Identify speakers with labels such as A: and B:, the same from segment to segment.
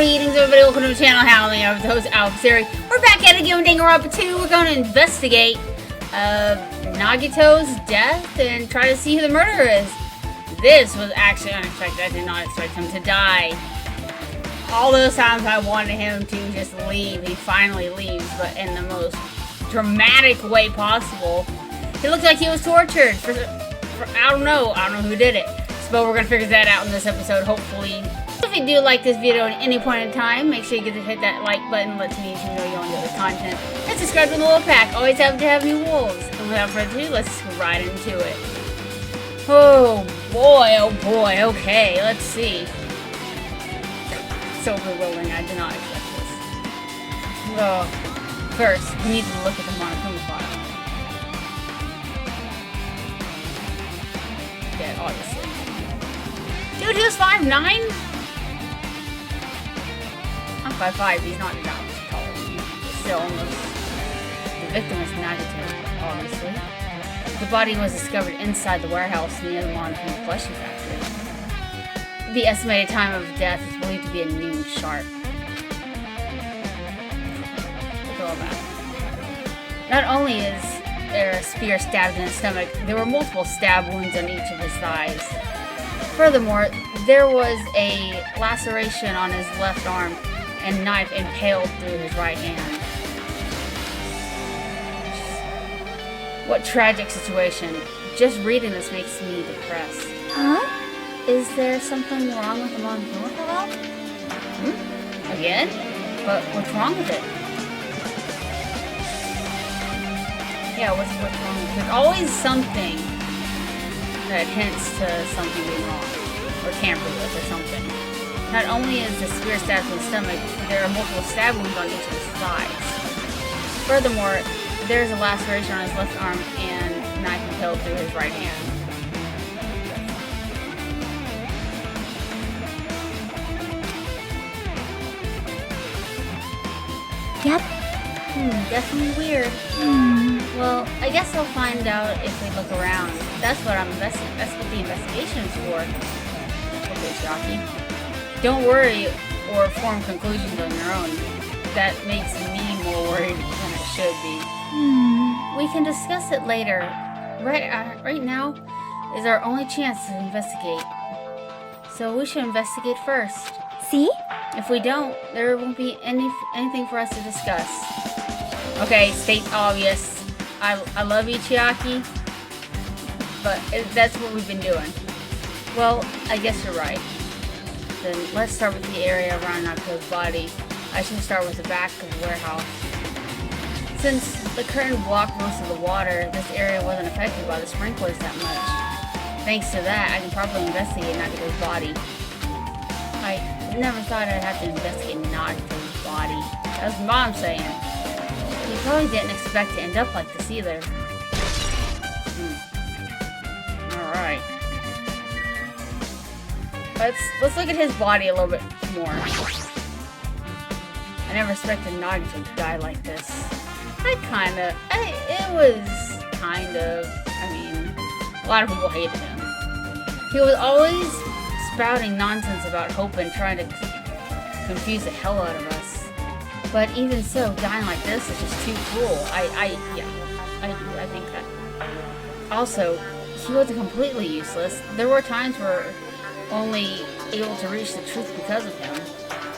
A: party eatings, everybody. Welcome to the channel, Howling. I'm the host, Siri. We're back at it again with Danganronpa 2. We're going to investigate Nagito's death and try to see who the murderer is. This was actually unexpected. I did not expect him to die. All those times I wanted him to just leave, he finally leaves, but in the most dramatic way possible. It looked like he was tortured for I don't know who did it. But we're gonna figure that out in this episode, hopefully. If you do like this video at any point in time, make sure you get to hit that like button, lets me know you enjoy the content, and subscribe to the wolf pack. Always happy to have new wolves. And without further ado, let's go right into it. Oh boy, okay, let's see. So overwhelming, I did not expect this. Oh, first, we need to look at the Monokuma file. Dead, obviously. Dude, he was 5'9"? I'm 5'5", he's not that much taller than me. Still almost. The victim is Nagito, obviously. The body was discovered inside the warehouse near the Monokuma plushie factory. The estimated time of death is believed to be a noon sharp. Look at all that. Not only is there a spear stabbed in his stomach, there were multiple stab wounds on each of his thighs. Furthermore, there was a laceration on his left arm and knife impaled through his right hand. What tragic situation. Just reading this makes me depressed. Huh? Is there something wrong with the Monokuma file? Again? But what's wrong with it? Yeah, what's wrong? There's always something that hints to something being wrong, or tampered with, or something. Not only is the spear stabbed in the stomach, there are multiple stab wounds on each of his thighs. Furthermore, there is a laceration on his left arm and a knife impaled through his right hand.
B: Yep.
A: Definitely weird. Well, I guess I'll find out if we look around. That's what that's what the investigation is for. Okay, Shocky. Don't worry or form conclusions on your own. That makes me more worried than it should be. We can discuss it later. Right now is our only chance to investigate. So we should investigate first.
B: See?
A: If we don't, there won't be anything for us to discuss. Okay, state obvious. I love you, Chiaki, but that's what we've been doing. Well, I guess you're right. Then let's start with the area around Nagito's body. I should start with the back of the warehouse. Since the curtain blocked most of the water, this area wasn't affected by the sprinklers that much. Thanks to that, I can properly investigate Nagito's body. I never thought I'd have to investigate Nagito's body. That was Mom saying. He probably didn't expect to end up like this either. Alright. Let's look at his body a little bit more. I never expected Nagito to die like this. I mean, a lot of people hated him. He was always spouting nonsense about hope and trying to confuse the hell out of us. But even so, dying like this is just too cruel. I think that. Also, he wasn't completely useless. There were times where only able to reach the truth because of him.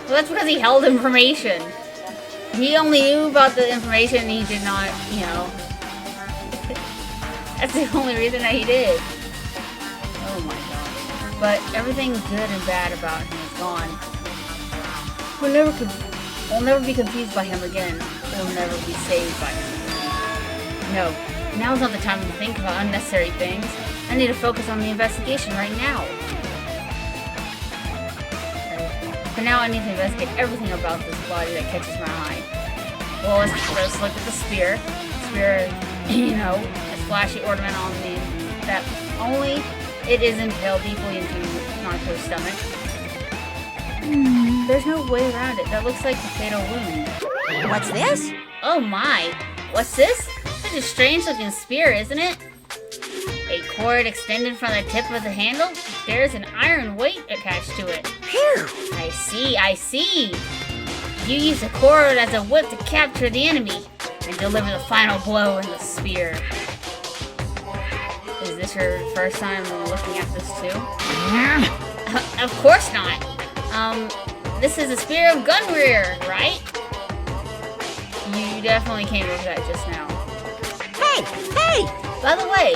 A: Well, that's because he held information. He only knew about the information and he did not, that's the only reason that he did. Oh my god. But everything good and bad about him is gone. We'll never be confused by him again. We'll never be saved by him. No, now's not the time to think about unnecessary things. I need to focus on the investigation right now. For now, I need to investigate everything about this body that catches my eye. Well, let's first look at the spear. Spear, a flashy ornament on that only it is impaled deeply into Nagito's stomach. There's no way around it. That looks like the fatal wound.
B: What's this?
A: Oh my! What's this? Such a strange looking spear, isn't it? A cord extended from the tip of the handle? there's an iron weight attached to it.
B: Phew!
A: I see. You use the cord as a whip to capture the enemy and deliver the final blow in the spear. Is this your first time looking at this too? Of course not. This is a spear of Gunrear, right? You definitely came up with that just now.
B: Hey!
A: By the way,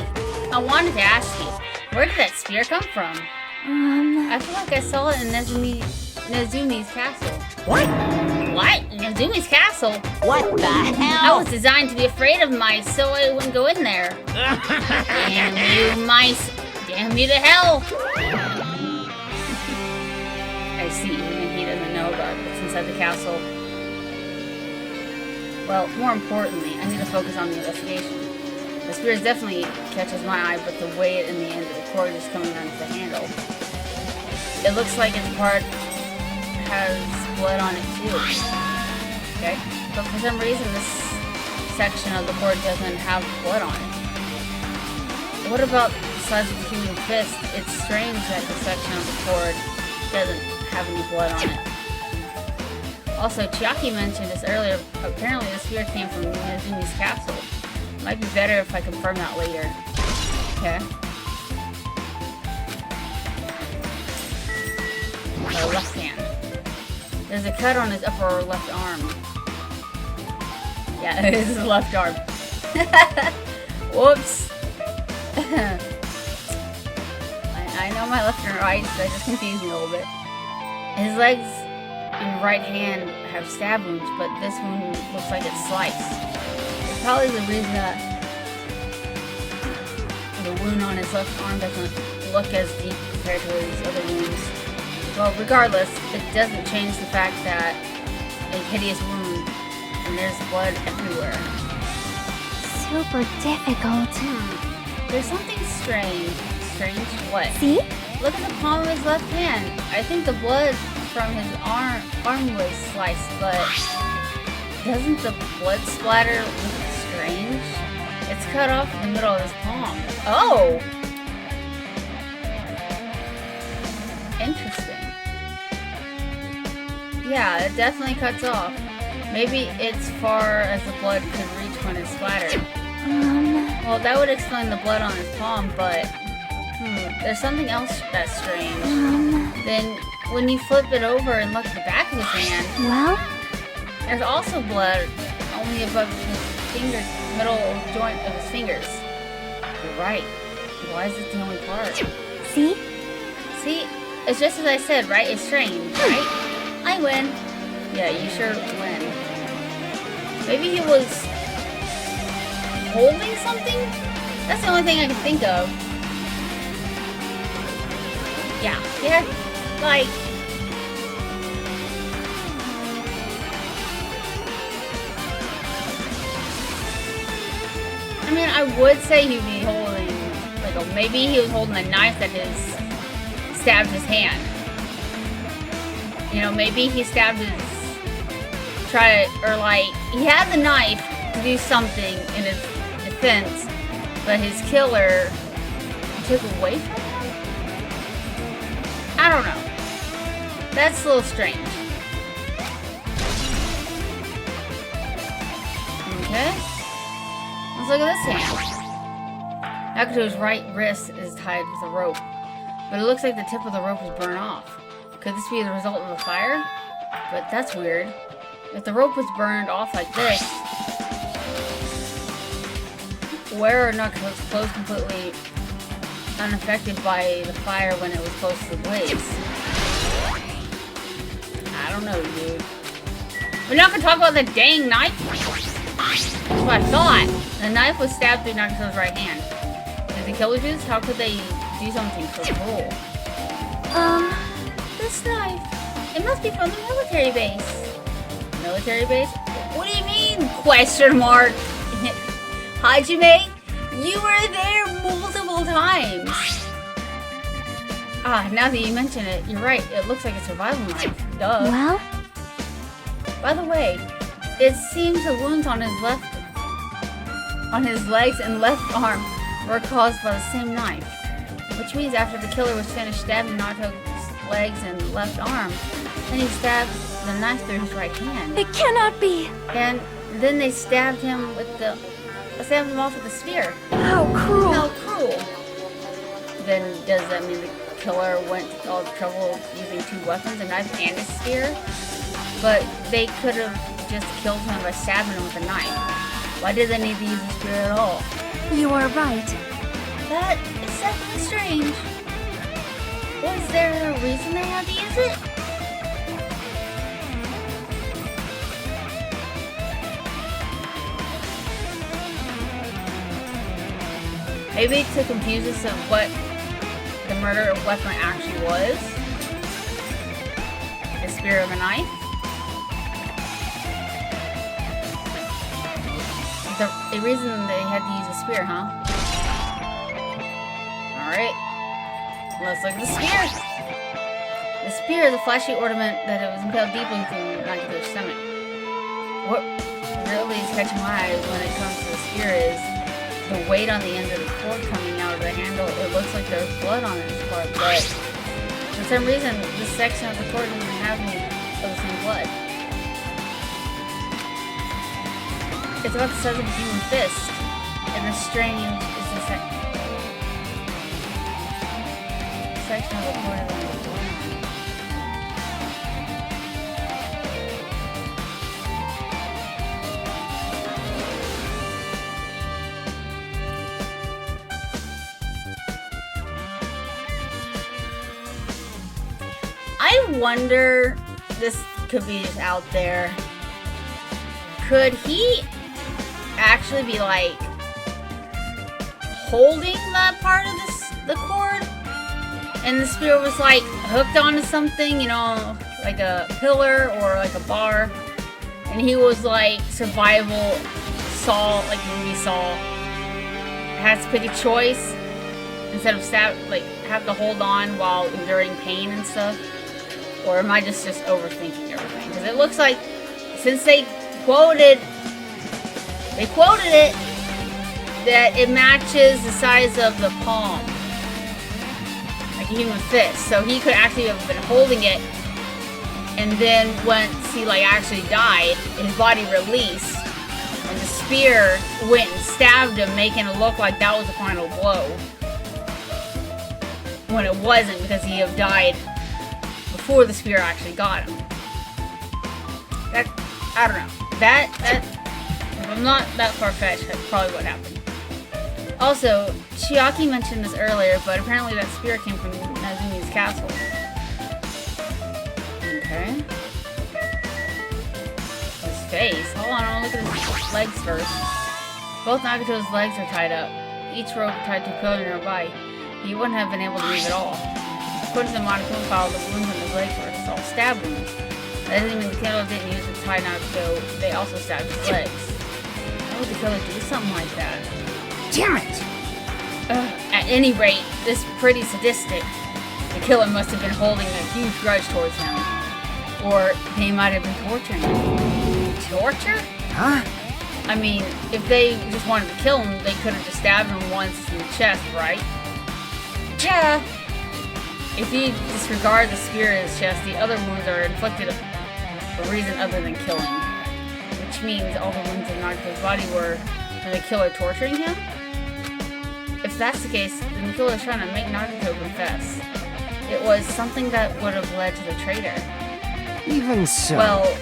A: I wanted to ask you, where did that spear come from? I feel like I saw it in Nezumi's castle.
B: What?
A: What? Nezumi's castle?
B: What the
A: I
B: hell?
A: was designed to be afraid of mice, so I wouldn't go in there. Damn you, mice! Damn you to hell! I see, even he doesn't know about what's inside the castle. Well, more importantly, I need to focus on the investigation. The spear definitely catches my eye, but the weight and the end of the cord is coming onto the handle. It looks like its part has blood on it too. Okay? But for some reason this section of the cord doesn't have blood on it. What about the size of the human fist? It's strange that the section of the cord doesn't have any blood on it. Also, Chiaki mentioned this earlier. Apparently the spear came from Nezumi's castle. Might be better if I confirm that later. Okay. The left hand. There's a cut on his upper left arm. Yeah, it is his left arm. Whoops. I know my left and right, so that just confused me a little bit. His legs and right hand have stab wounds, but this one looks like it's sliced. It's probably the reason that the wound on his left arm doesn't look as deep compared to his other wounds. Well, regardless, it doesn't change the fact that a hideous wound and there's blood everywhere.
B: Super difficult.
A: There's something strange. Strange? What?
B: See?
A: Look at the palm of his left hand. I think the blood from his arm was sliced, but doesn't the blood splatter look strange? It's cut off in the middle of his palm. Oh! Interesting. Yeah, it definitely cuts off. Maybe it's far as the blood could reach when it's splattered. Well, that would explain the blood on his palm, but there's something else that's strange. Then, when you flip it over and look at the back of his hand,
B: Well?
A: there's also blood only above his fingers, middle joint of his fingers. You're right. Why is it the only part?
B: See?
A: See, it's just as I said, right? It's strange, right? I win. Yeah, you sure win. Maybe he was holding something? That's the only thing I can think of. Yeah, like... I mean, I would say he'd be holding, like, maybe he was holding a knife that stabbed his hand. You know, maybe he stabbed his, he had the knife to do something in his defense, but his killer took away from him? I don't know. That's a little strange. Okay. Let's look at this hand. Nakuto's right wrist is tied with a rope, but it looks like the tip of the rope is burned off. Could this be the result of the fire? But that's weird. If the rope was burned off like this, where are Nakuto's clothes completely unaffected by the fire when it was close to the blaze? I don't know, dude. We're not gonna talk about the dang knife? That's what I thought. The knife was stabbed through Nakuto's right hand. Did the killer do this? How could they do something so cruel? This knife. It must be from the military base. Military base? What do you mean? Question mark. Hajime, you were there multiple times. Ah, now that you mention it, you're right. It looks like a survival knife. Duh.
B: Well?
A: By the way, it seems the wounds on his legs and left arm were caused by the same knife. Which means after the killer was finished stabbing Naruto's legs and left arm, then he stabbed the knife through his right hand.
B: It cannot be.
A: And then they stabbed him off with the spear.
B: How cruel.
A: How cruel. Then does that mean the killer went to all the trouble of using two weapons, a knife and a spear? But they could have just killed him by stabbing him with a knife. Why did they need to use a spear at all?
B: You are right.
A: That is definitely strange. Was there a reason they had to use it? Maybe to confuse us of what the murder weapon actually was. A spear of a knife. The reason they had to use a spear, huh? Alright. Let's look at the spear. The spear is a flashy ornament that it was impaled deeply through Nagito's stomach. What really is catching my eye when it comes to the spear is the weight on the end of the cord coming out of the handle. It looks like there's blood on this part, but for some reason, this section of the cord doesn't have any of the same blood. It's about the size of a human fist, and the strange is the section of the cord of the blood. I wonder, this could be just out there, could he actually be like holding that part of the cord, and the spear was like hooked onto something, you know, like a pillar or like a bar, and he was like survival Saw, like movie Saw, has to pick a choice instead of have to hold on while enduring pain and stuff. Or am I just overthinking everything? Because it looks like, since they quoted it, that it matches the size of the palm. Like a human fist. So he could actually have been holding it, and then once he actually died, his body released, and the spear went and stabbed him, making it look like that was the final blow. When it wasn't, because he had died before the spear actually got him. I don't know. If I'm not that far-fetched, that's probably what happened. Also, Chiaki mentioned this earlier, but apparently that spear came from Nazumi's castle. Okay. His face. Hold on, I'll look at his legs first. Both Nagito's legs are tied up. Each rope tied to a pillar nearby. He wouldn't have been able to move at all. According to the Monokuma file, the wounds on his legs were all stab wounds. That doesn't mean the killer didn't use the tie Nagito, they also stabbed his legs. Why would the killer do something like that?
B: Damn it!
A: At any rate, this is pretty sadistic. The killer must have been holding a huge grudge towards him. Or they might have been torturing him. Torture?
B: Huh?
A: I mean, if they just wanted to kill him, they could have just stabbed him once in the chest, right? Yeah. If you disregard the spear in his chest, the other wounds are inflicted for a reason other than killing. Which means all the wounds in Nagito's body were for the killer torturing him? If that's the case, then the killer is trying to make Nagito confess. It was something that would have led to the traitor.
C: Even so.
A: Well,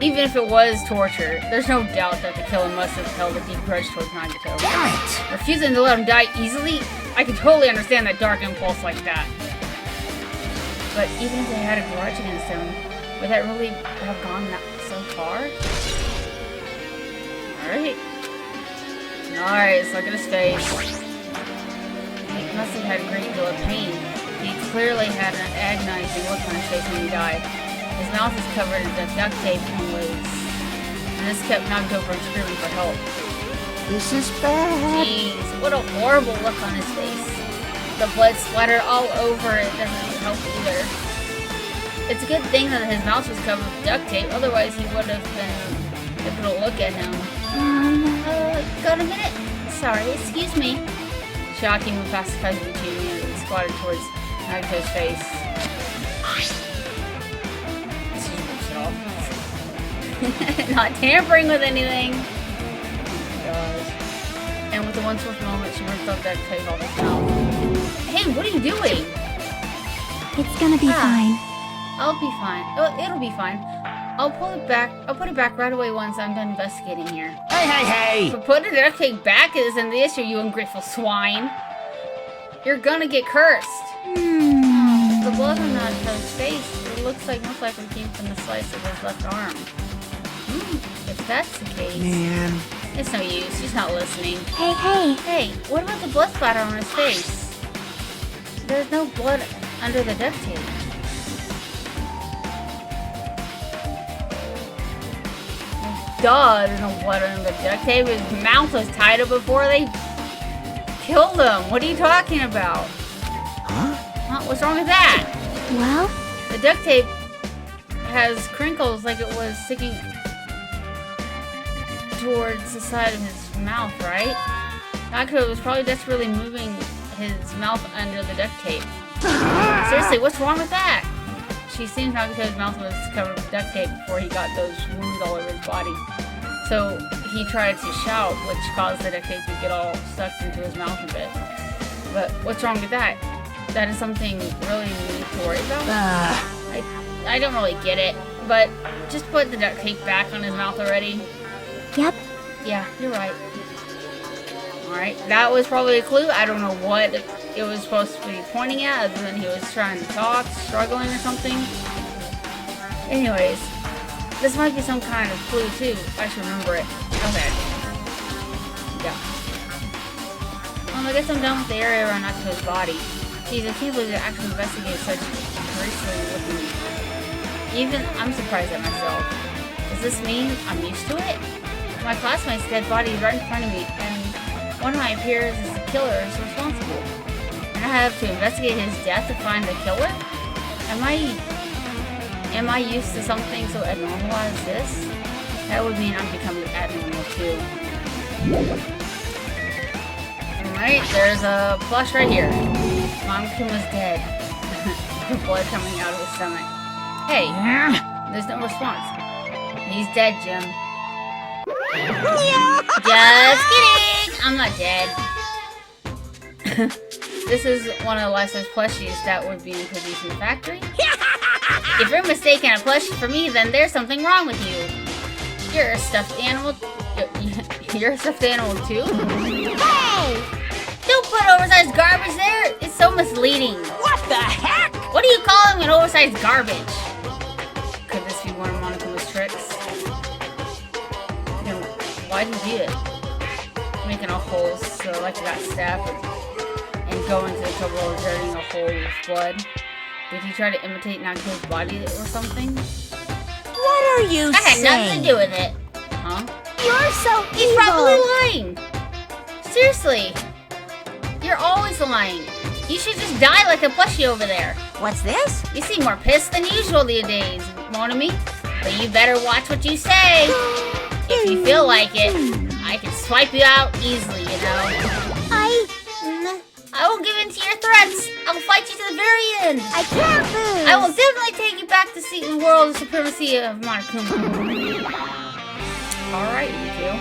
A: even if it was torture, there's no doubt that the killer must have held a deep grudge towards Nagito.
C: Damn it!
A: Refusing to let him die easily, I can totally understand that dark impulse like that. But even if they had a grudge against him, would that really have gone so far? Alright. Alright, let's look at his face. He must have had a great deal of pain. He clearly had an agonizing look on his face when he died. His mouth is covered in duct tape and this kept Nagito from screaming for help.
C: This is bad.
A: Jeez, what a horrible look on his face. The blood splattered all over it, doesn't even help either. It's a good thing that his mouth was covered with duct tape, otherwise he would have been able to look at him. Got a minute? Sorry, excuse me. Chiaki moved past the Kazuichi and the swatted towards Nagito's face. Not tampering with anything. And with the one swift moment, she ripped up that tape off his mouth. Hey, what are you doing?
B: It's gonna be fine.
A: I'll be fine. Oh, it'll be fine. I'll put it back right away once I'm done investigating here.
C: Hey!
A: But putting the duct tape back isn't the issue, you ungrateful swine. You're gonna get cursed. The blood on Nagito's face, it looks like most likely came from the slice of his left arm. If that's the case,
C: Man.
A: it's no use. She's not listening.
B: Hey.
A: Hey, what about the blood splatter on his face? There's no blood under the duct tape. Duh, there's no blood under the duct tape. His mouth was tied up before they killed him. What are you talking about?
C: Huh?
A: What's wrong with that?
B: Well,
A: The duct tape has crinkles like it was sticking towards the side of his mouth, right? Nagito was probably desperately moving his mouth under the duct tape. Seriously, what's wrong with that? She seems Nagito's mouth was covered with duct tape before he got those wounds all over his body. So he tried to shout, which caused the duct tape to get all sucked into his mouth a bit. But what's wrong with that? That is something really need to worry about? I don't really get it, but just put the duct tape back on his mouth already.
B: yep.
A: Yeah, you're right. Alright, that was probably a clue. I don't know what it was supposed to be pointing at, other than he was trying to talk, struggling or something. Anyways, this might be some kind of clue too. I should remember it. Okay. Yeah. I guess I'm done with the area around Nagito's body. Jeez, I can't believe they actually investigated such gracefully looking. Even I'm surprised at myself. Does this mean I'm used to it? My classmate's dead body is right in front of me, and one of my peers is the killer is responsible. And I have to investigate his death to find the killer? Am I used to something so abnormal as this? That would mean I'm becoming abnormal too. Alright, there's a plush right here. Monkuma's dead. The blood coming out of his stomach. Hey, there's no response. He's dead, Jim. Just kidding! I'm not dead. This is one of Lisa's plushies that would be produced in the factory. If you're mistaken a plushie for me, then there's something wrong with you. You're a stuffed animal. You're a stuffed animal too? Hey! Don't put oversized garbage there! It's so misleading.
C: What the heck?
A: What do you call him an oversized garbage? Could this be one of Monokuma's tricks? Then why'd he do it? Making a hole so like he got stabbed and go into the trouble of dirtying a hole with blood? Did he try to imitate Nagito's body or something?
B: What are you
A: I had nothing to do with it. Huh?
B: You're so
A: He's
B: evil.
A: probably lying. Seriously. You're always lying. You should just die like the plushie over there.
B: What's this?
A: You seem more pissed than usual these days, Monami. But you better watch what you say. If you feel like it, I can swipe you out easily, you know. I will give in to your threats. I will fight you to the very end.
B: I can't lose.
A: I will definitely take you back to seat in the world of supremacy of Monokuma. Alright, you two.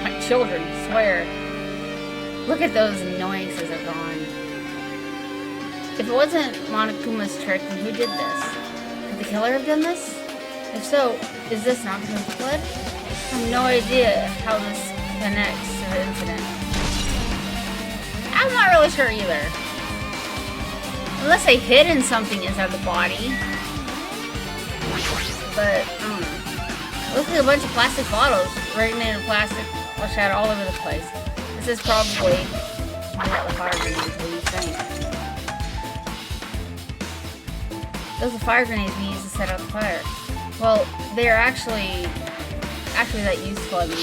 A: My children, swear. Look at those annoyances are gone. If it wasn't Monokuma's trick, then who did this? Could the killer have done this? If so, is this Nagito's blood? I have no idea how this connects to the incident. I'm not really sure either. Unless they hidden something inside the body. But, I don't know. Looks like a bunch of plastic bottles, written in plastic, or shattered all over the place. This is probably what the fire grenades. What do you think? Those are fire grenades we use to set out the fire. Well, they are actually that useful in the end.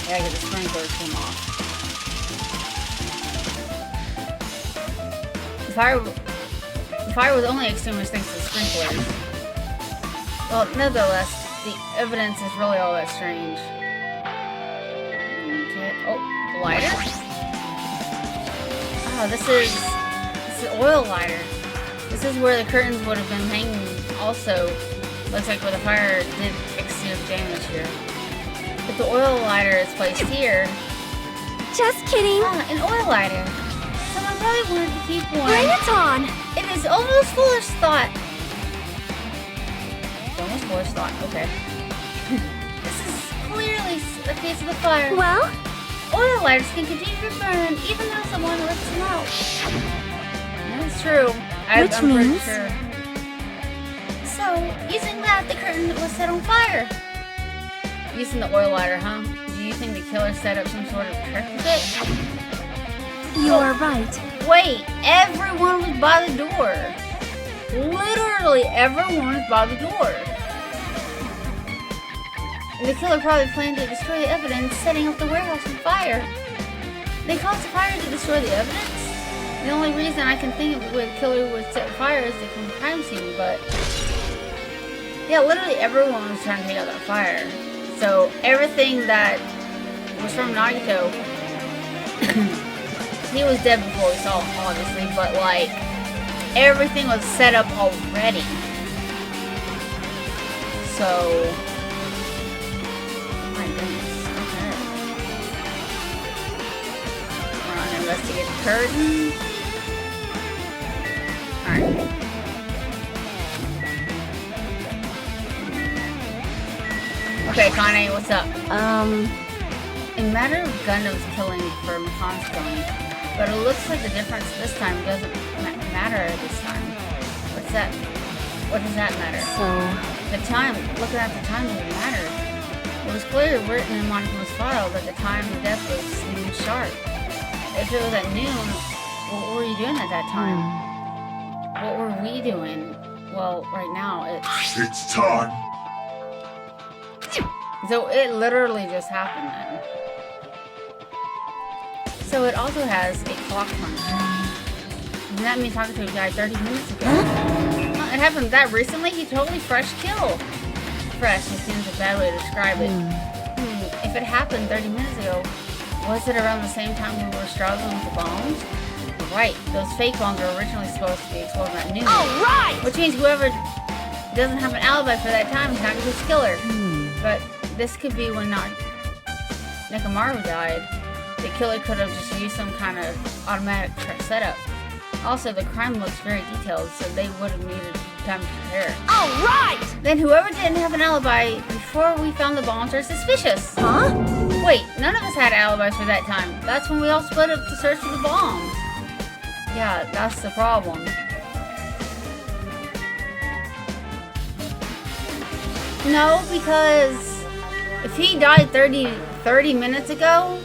A: Yeah, get the sprinklers came off. The fire was only extinguished thanks to the sprinklers. Well, nevertheless, the evidence is really all that strange. Okay. Oh, the lighter? Oh, this is oil lighter. This is where the curtains would have been hanging also. Looks like where the fire did exert damage here. If the oil lighter is placed here...
B: Just kidding.
A: Ah, an oil lighter. Someone probably wanted to keep one.
B: Bring it on.
A: It is almost foolish thought. Almost foolish thought, okay. This is clearly the case of the fire.
B: Well?
A: Oil lighters can continue to burn even though someone lifts them out. That's true. I'm pretty
B: means?
A: sure. So, using that, the curtain was set on fire. Using the oil lighter, huh? Do you think the killer set up some sort of trick with it?
B: You are right.
A: Wait, everyone was by the door. Literally everyone was by the door. The killer probably planned to destroy the evidence, setting up the warehouse on fire. They caused the fire to destroy the evidence? The only reason I can think of where the killer would set fire is the crime scene, but... yeah, literally everyone was trying to take out that fire. So, everything that was from Nagito... he was dead before we saw him, obviously, but, like... everything was set up already. So... my goodness, okay. We're on to investigate the curtain. Alright. Okay, Kane, what's up? It mattered if Gundam's killing for Makan's killing, but it looks like the difference this time doesn't matter this time. What's that? What does that matter?
B: So...
A: the time. Looking at the time doesn't matter. It was clearly written in Monika's file that the time of death was noon sharp. If it was at noon, what were you doing at that time? What were we doing? Well, right now,
D: It's time.
A: so it literally just happened then. So it also has a clock punch. And that means Hakuto died 30 minutes ago. Well, it happened that recently? He totally fresh kill. Fresh, it seems a bad way to describe it. If it happened 30 minutes ago, was it around the same time we were struggling with the bombs? Right, those fake bombs were originally supposed to be exploding at noon.
B: Alright!
A: Which means whoever doesn't have an alibi for that time is not his killer. But this could be when Nekomaru died. The killer could have just used some kind of automatic setup. Also, the crime looks very detailed, so they would have needed time to prepare.
B: Alright!
A: Then whoever didn't have an alibi before we found the bombs are suspicious.
B: Huh?
A: Wait, none of us had alibis for that time. That's when we all split up to search for the bombs. Yeah, that's the problem. No, because if he died 30 minutes ago,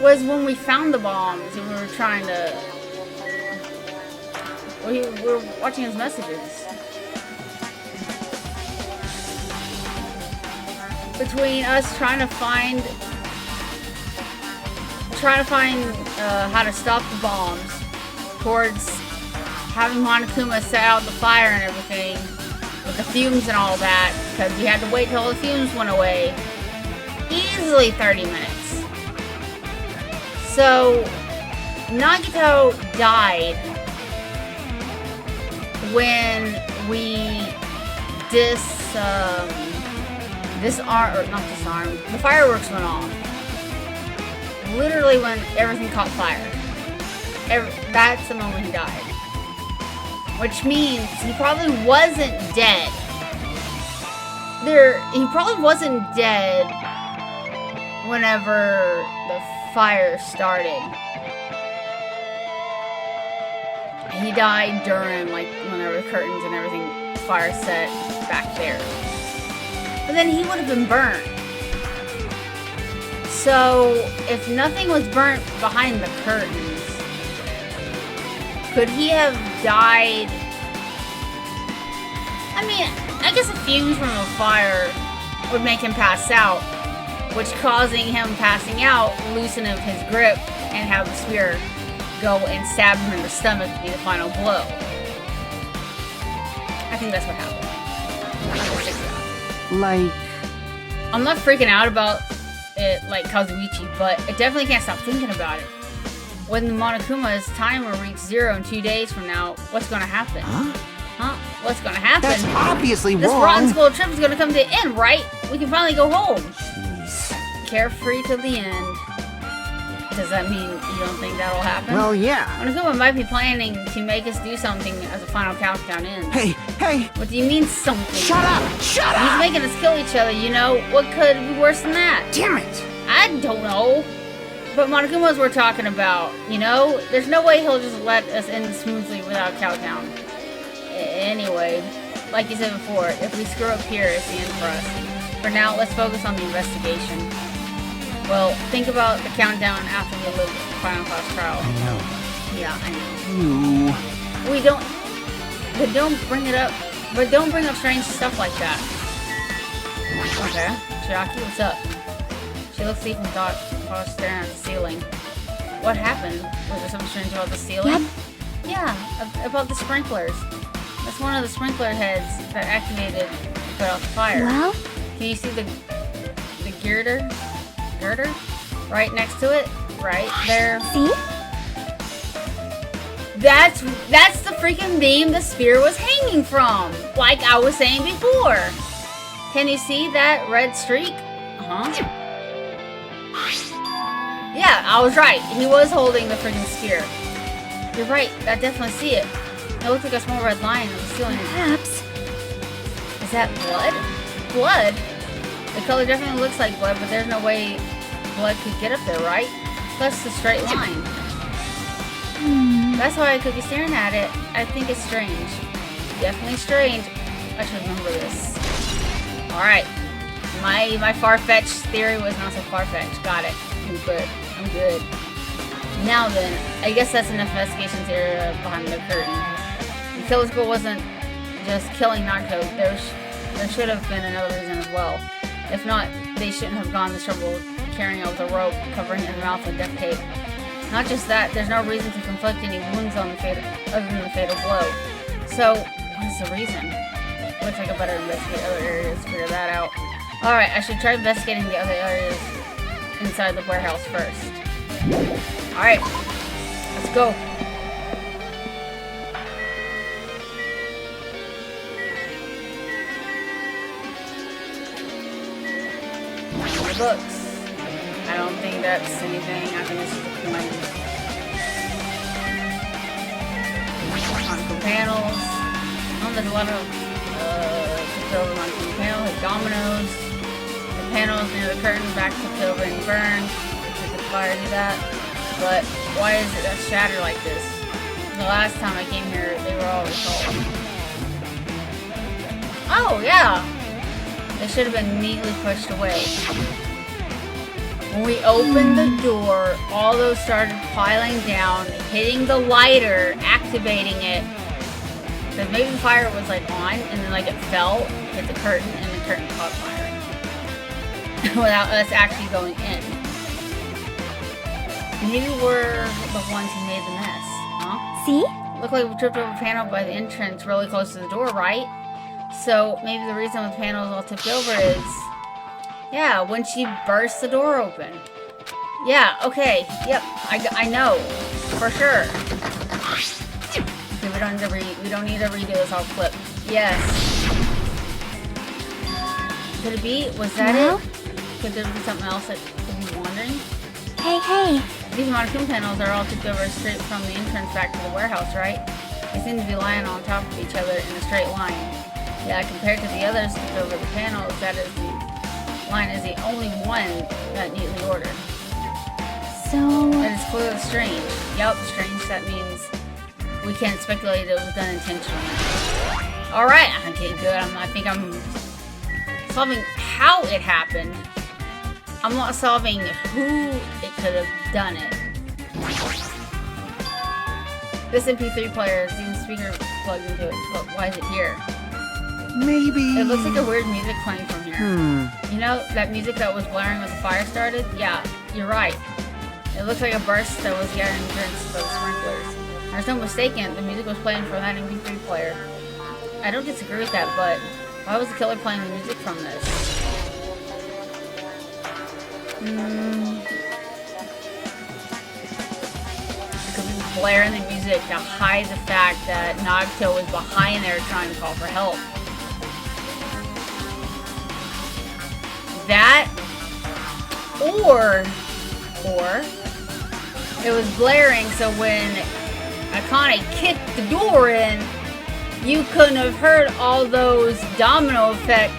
A: was when we found the bombs and we were trying to... we were watching his messages. Between us trying to find how to stop the bombs, towards having Monokuma set out the fire and everything, with the fumes and all that, because we had to wait till the fumes went away. Easily 30 minutes. So, Nagito died when we the fireworks went off. Literally when everything caught fire. That's the moment he died. Which means he probably wasn't dead. He probably wasn't dead whenever the fire started. He died during, like, whenever the curtains and everything fire set back there. But then he would have been burnt. So, if nothing was burnt behind the curtains, could he have died? I mean, I guess the fumes from the fire would make him pass out, which causing him passing out, loosen up his grip, and have the spear go and stab him in the stomach to be the final blow. I think that's what happened.
B: Like...
A: I'm not freaking out about it like Kazuichi, but I definitely can't stop thinking about it. when the Monokuma's timer reaches 0 in 2 days from now, what's gonna happen? Huh? What's gonna happen?
C: That's obviously
A: this
C: wrong.
A: rotten school trip is gonna come to an end, right? We can finally go home.
C: Jeez.
A: Carefree till the end. Does that mean you don't think that'll happen?
C: Well, yeah.
A: Monokuma might be planning to make us do something as the final countdown ends.
C: Hey!
A: What do you mean something?
C: Shut up! Shut
A: He's
C: up!
A: making us kill each other, you know? What could be worse than that?
C: Damn it!
A: I don't know. But Monokuma's we're talking about, you know? There's no way he'll just let us end smoothly without a countdown. Anyway, like you said before, if we screw up here, it's the end for us. For now, let's focus on the investigation. Well, think about the countdown after we live the final class trial.
C: I know.
A: Yeah, I know.
C: You...
A: We don't... But don't bring it up... But don't bring up strange stuff like that. Okay. Chiaki, what's up? She looks deep and thought while staring at the ceiling. What happened? Was there something strange about the ceiling?
B: Yep.
A: Yeah, about the sprinklers. That's one of the sprinkler heads that activated to put out the fire.
B: Well?
A: Can you see the girder? Girder? Right next to it? Right there.
B: See?
A: That's the freaking beam the spear was hanging from! Like I was saying before! Can you see that red streak? Uh-huh. Yeah, I was right. He was holding the freaking spear. You're right, I definitely see it. It looks like a small red line on the ceiling.
B: Perhaps.
A: Is that blood? Blood? The color definitely looks like blood, but there's no way blood could get up there, right? Plus the straight line. That's why I could be staring at it. I think it's strange. Definitely strange. I should remember this. Alright. My far-fetched theory was not so far-fetched. Got it. I'm good. I'm good. Now then, I guess that's an investigation theory behind the curtain. The killer school wasn't just killing Naruto. There should have been another reason as well. If not, they shouldn't have gone the trouble carrying out with a rope, covering his mouth with duct tape. Not just that, there's no reason to inflict any wounds on the fatal, other than the fatal blow. So, what is the reason? Looks like I better investigate other areas to figure that out. Alright, I should try investigating the other areas inside the warehouse first. Alright, let's go. The books. I don't think that's anything. I think it's just a coin. Monocle panels. Oh, there's a lot of tipped over monocle panels, like dominoes. The panels near the curtain back tipped over and burned. Did the fire do that? But why is it shattered like this? The last time I came here, they were all resolved. Oh, yeah! They should have been neatly pushed away. When we opened the door, all those started piling down, hitting the lighter, activating it. Because maybe the fire was like on, and then like it fell, hit the curtain, and the curtain caught fire. Without us actually going in. Maybe we're the ones who made the mess, huh?
B: See?
A: Looked like we tripped over a panel by the entrance really close to the door, right? So maybe the reason the panel is all tipped over is... Yeah, when she burst the door open. Yeah, okay. Yep, I know. For sure. Okay, we don't need to redo this whole clip. Yes. Could it be? Was that it? Could there be something else that could be wandering?
B: Hey.
A: These Monokuma panels are all tipped over straight from the entrance back to the warehouse, right? They seem to be lying on top of each other in a straight line. Yeah, compared to the others tipped over the panels, that is the line is the only one that neatly ordered.
B: So...
A: That is clearly strange. Yup, strange. That means we can't speculate it was done intentionally. Alright, okay, good. I think I'm solving how it happened. I'm not solving who it could have done it. This MP3 player is even speaker plugged into it, but why is it here?
C: Maybe...
A: It looks like a weird music playing from here. You know, that music that was blaring when the fire started? Yeah, you're right. It looks like a burst that was gathering drinks by the sprinklers. There's no mistaking, the music was playing from that MP3 player. I don't disagree with that, but why was the killer playing the music from this? blaring the music to hide the fact that Nagito was behind there trying to call for help. That, or it was blaring so when Akane kicked the door in, you couldn't have heard all those domino effect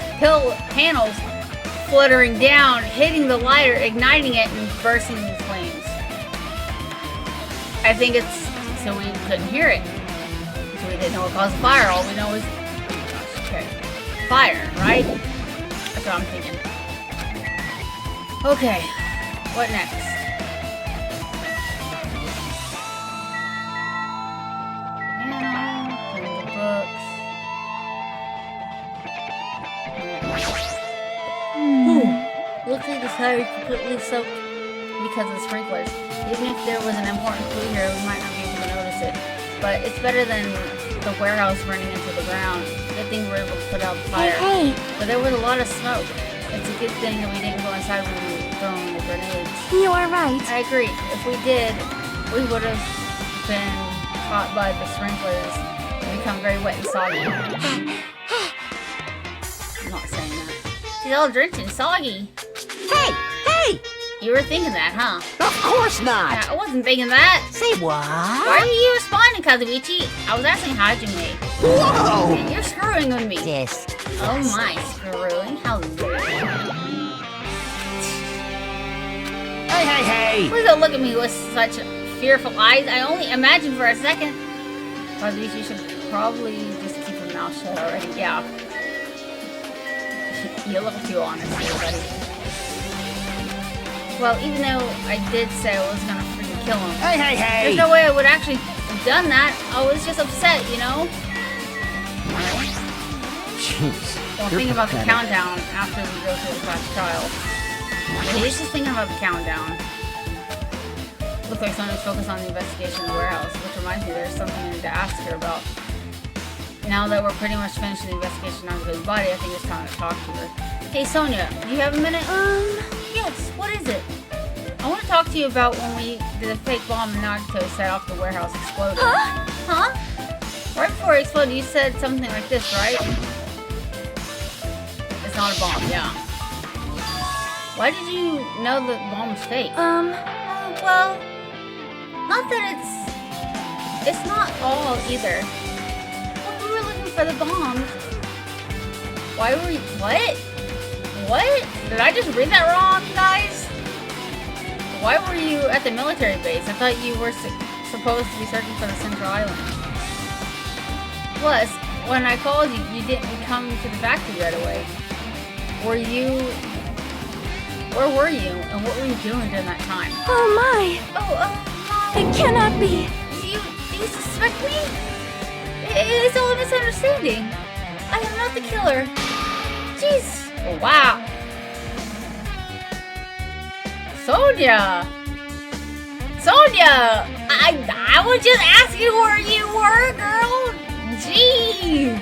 A: panels fluttering down, hitting the lighter, igniting it, and bursting into flames. I think it's so we couldn't hear it. So we didn't know what caused the fire. All we know is fire, right? That's what I'm thinking. Okay, what next? Looks like this tire is completely soaked because of the sprinklers. Even if there was an important clue here, we might not be able to notice it. But it's better than the warehouse running into the ground. Good thing we were able to put out the fire.
B: Hey.
A: But there was a lot of smoke. It's a good thing that we didn't go inside when we were throwing the grenades.
B: You are right.
A: I agree. If we did, we would have been caught by the sprinklers and become very wet and soggy. I'm not saying that. She's all drenched and soggy.
C: Hey! Hey!
A: You were thinking that, huh?
C: Of course not!
A: Yeah, I wasn't thinking that.
C: Say what?
A: Why are you responding, Kazuichi? I was asking Hajime.
C: Whoa!
A: And you're screwing with me.
C: Just...
A: Oh my, screwing? How dare you?
C: Hey, hey, hey!
A: Please don't look at me with such fearful eyes. I only imagined for a second. Kazuichi should probably just keep your mouth shut already. Yeah. You're a little too honest here, buddy. Well, even though I did say I was gonna freaking kill him,
C: Hey, hey, hey!
A: there's no way I would actually have done that. I was just upset, you know?
C: Jeez.
A: Well,
C: you're
A: thinking about the
C: pathetic.
A: countdown after we go through the class trial. He's just thinking about the countdown. Looks like someone's focused on the investigation in the warehouse, which reminds me there's something I need to ask her about. Now that we're pretty much finished the investigation on his body, I think it's time to talk to her. Hey, Sonia, do you have a minute? Yes, what is it? I want to talk to you about when we did a fake bomb and Nagito set off the warehouse exploded. Huh? Right before it exploded, you said something like this, right? It's not a bomb, yeah. Why did you know the bomb was fake? Well, not that it's not all either. When we were looking for the bombs, why were you, what? What? Did I just read that wrong, guys? Why were you at the military base? I thought you were supposed to be searching for the Central Island. Plus, when I called you, you didn't come to the factory right away. Where were you? And what were you doing during that time?
B: Oh my!
A: Mom.
B: It cannot be!
A: Do you suspect me? It's all a misunderstanding. I am not the killer. Jeez. Oh, wow. Sonia! I was just asking where you were, girl! Jeez!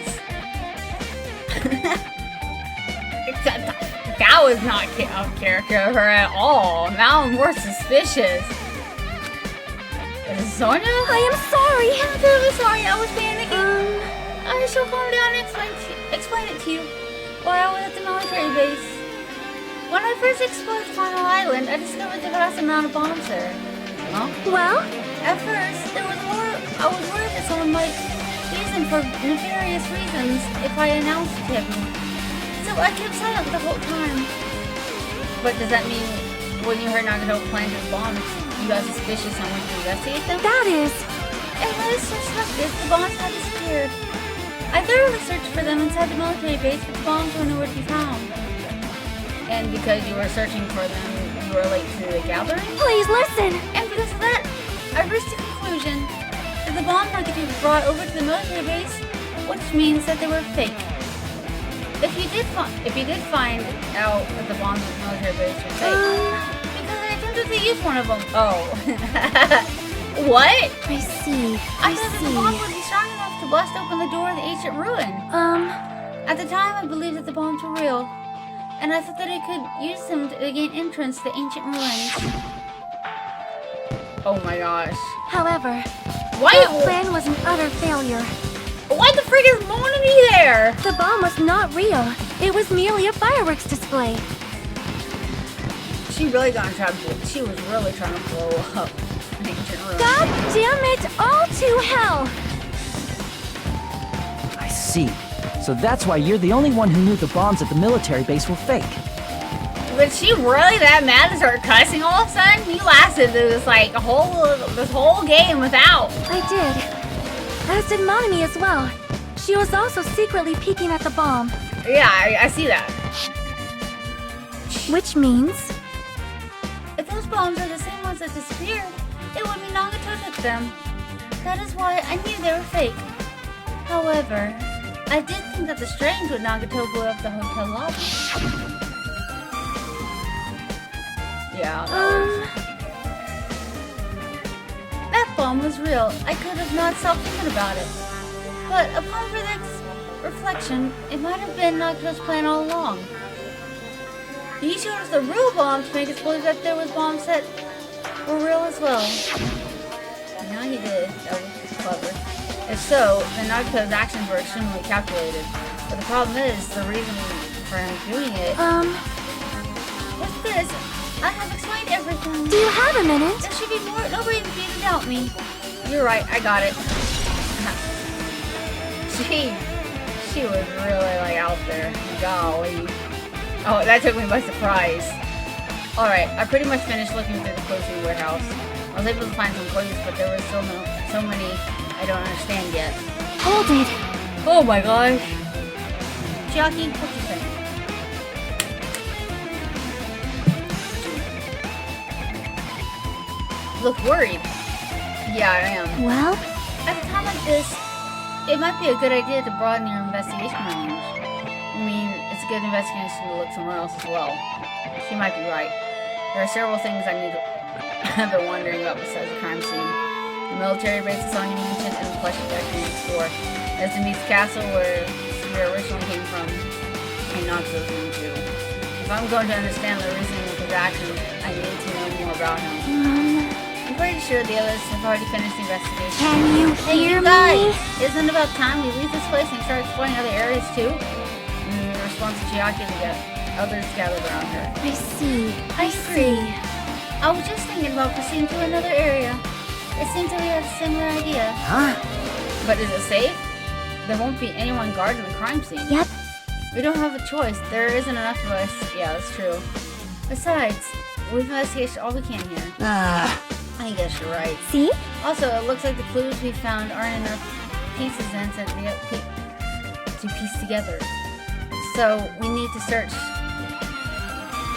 A: That was not a character of her at all. Now I'm more suspicious. Is it Sonia?
B: I am sorry!
A: I'm terribly sorry, I was panicking. I shall calm down and explain it to you. While I was at the military base. When I first explored Final Island, I discovered the vast amount of bombs there. Huh?
B: Well?
A: At first, I was worried that someone might use them for nefarious reasons if I announced it to everyone. So I kept silent the whole time. But does that mean when you heard Nagito plant his bombs, you got suspicious and went to investigate them?
B: That is...
A: And when I suspected, the bombs had disappeared. I thoroughly searched for them inside the military base, but the bombs were nowhere to be found. And because you were searching for them, you were late to the gathering?
B: Please listen!
A: And because of that, I reached the conclusion that the bombs were to be brought over to the military base, which means that they were fake. If you did find out that the bombs at the military base were fake, because I attempted to use one of them. Oh. What?
B: I see.
A: I thought that the bomb would be strong enough to blast open the door of the ancient ruin. At the time, I believed that the bombs were real, and I thought that I could use them to gain entrance to the ancient ruins. Oh my gosh.
B: However,
A: Why?
B: That plan was an utter failure.
A: Why the frick is Mona me there?
B: The bomb was not real. It was merely a fireworks display.
A: She really got in trouble. She was really trying to blow up ancient ruins.
B: God damn it! All to hell!
D: I see. So that's why you're the only one who knew the bombs at the military base were fake.
A: Was she really that mad and started cussing all of a sudden? You lasted this like this whole game without.
B: I did. As did Monami as well. She was also secretly peeking at the bomb.
A: Yeah, I see that.
B: Which means...
A: If those bombs are the same ones that disappeared, it would be Nagato took them. That is why I knew they were fake. However, I did think that the strange when Nagato blew up the hotel lobby. Yeah. That bomb was real. I could have not stopped thinking about it. But upon further reflection, it might have been Nagato's plan all along. He showed us the real bomb to make us believe that there was bombs that were real as well. Now he did. That was clever. If so, then Nagato's actions were extremely calculated. But the problem is, the reason for him doing it... What's this? I have explained everything.
B: Do you have a minute?
A: There should be more. Nobody would be to doubt me. You're right. I got it. She was really like out there. Golly. Oh, that took me by surprise. Alright, I pretty much finished looking through the closing warehouse. I was able to find some clues, but there were so many I don't understand yet.
B: Hold it.
A: Oh my gosh. Chiaki, what you think? Look worried. Yeah, I am.
B: Well?
A: At a time like this, it might be a good idea to broaden your investigation range. I mean, it's a good investigation to look somewhere else as well. She might be right. There are several things I've been wondering about besides the crime scene. The military base is on you mentioned and the plushie factory next door. There's the Meats Castle where Severe originally came from and Nagato's room too. If I'm going to understand the reasoning of his actions, I need to know more about him. I'm pretty sure the others have already finished the investigation.
B: Can you
A: Hey,
B: hear
A: you guys!
B: me?
A: Isn't it about time we leave this place and start exploring other areas too? In response to Chiaki, others gathered around her.
B: I see.
A: I agree. I was just thinking about proceeding to another area. It seems that we have a similar idea.
C: Huh?
A: But is it safe? There won't be anyone guarding the crime scene.
B: Yep.
A: We don't have a choice. There isn't enough of us. Yeah, that's true. Besides, we've investigated all we can here. I guess you're right.
B: See?
A: Also, it looks like the clues we found aren't enough pieces then to piece together. So we need to search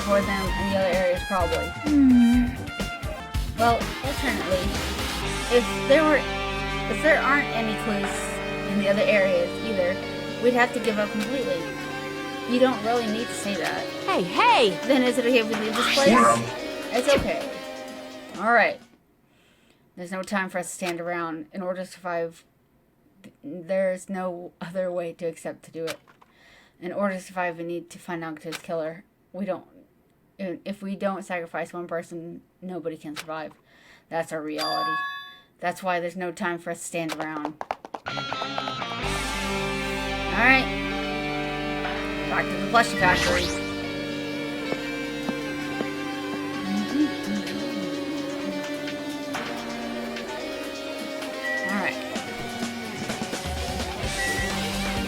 A: for them in the other areas probably. Well, alternately, if there aren't any clues in the other areas either, we'd have to give up completely. You don't really need to say that.
B: Hey!
A: Then is it okay if we leave this place? It's okay. Alright. There's no time for us to stand around. In order to survive, there's no other way to accept to do it. In order to survive, we need to find Nagato's killer. If we don't sacrifice one person, nobody can survive. That's our reality. That's why there's no time for us to stand around. Alright. Back to the plushie factory.